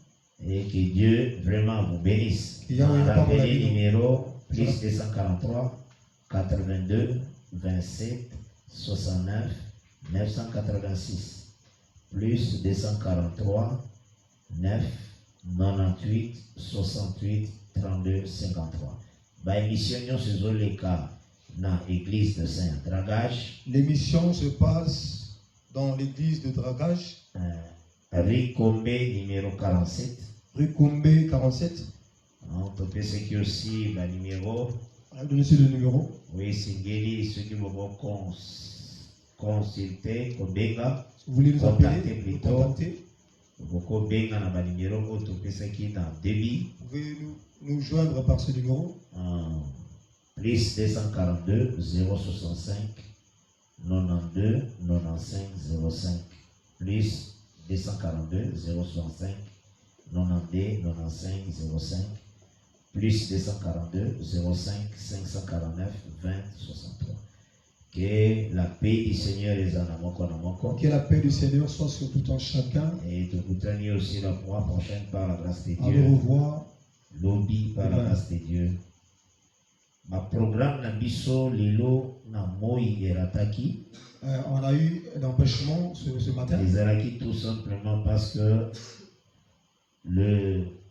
Et que Dieu vraiment vous bénisse. Rappelez numéro plus 243 82 27 69 986 plus 243 9 98 68 32 53. Bah émission sur les cas dans l'église de Saint-Dragage. L'émission se passe dans l'église de Dragage. Rikombe numéro 47. Rue Combe 47. On peut penser qu'il y a aussi le numéro. Donnez-nous le numéro. Oui, c'est ceux qui vont consulter, Kobenga. Vous voulez nous Contacter appeler, plutôt. nous contacter. Vous pouvez numéro qui dans débit. Vous pouvez nous joindre par ce numéro. Plus 242 065 92 95 05. Plus 242 065 92 95 05. Plus 242 05 549 20 63. Que la paix du Seigneur est en amoko. Que la paix du Seigneur soit sur tout un chacun. Et te coutanier aussi la mois prochaine par la grâce de À Dieu. nous revoir. Lobby par la grâce de Dieu. Ma programme na biso lelo na moi erataki. On a eu l'empêchement ce matin. Les araki tout simplement parce que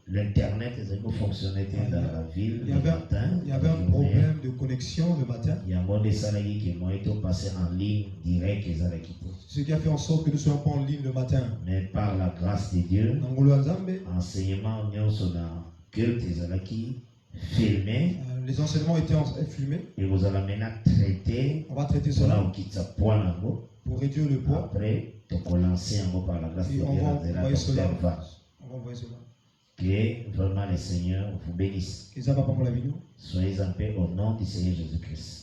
l'internet fonctionnait dans la ville. Il y avait un problème de connexion le matin. Il y a un des salariés qui m'ont été passés en ligne direct les araki. Ce qui a fait en sorte que nous ne soyons pas en ligne le matin. Mais par la grâce de Dieu, enseignement sur la culte des araki filmé. Les enseignements étaient filmés. Et vous allez maintenant traiter. On va traiter cela pour réduire le poids. Après, tu peux lancer un mot par la grâce de Dieu. On va envoyer cela. Que vraiment le Seigneur vous bénisse. Que ça va pas pour la vidéo. Soyez en paix au nom du Seigneur Jésus-Christ.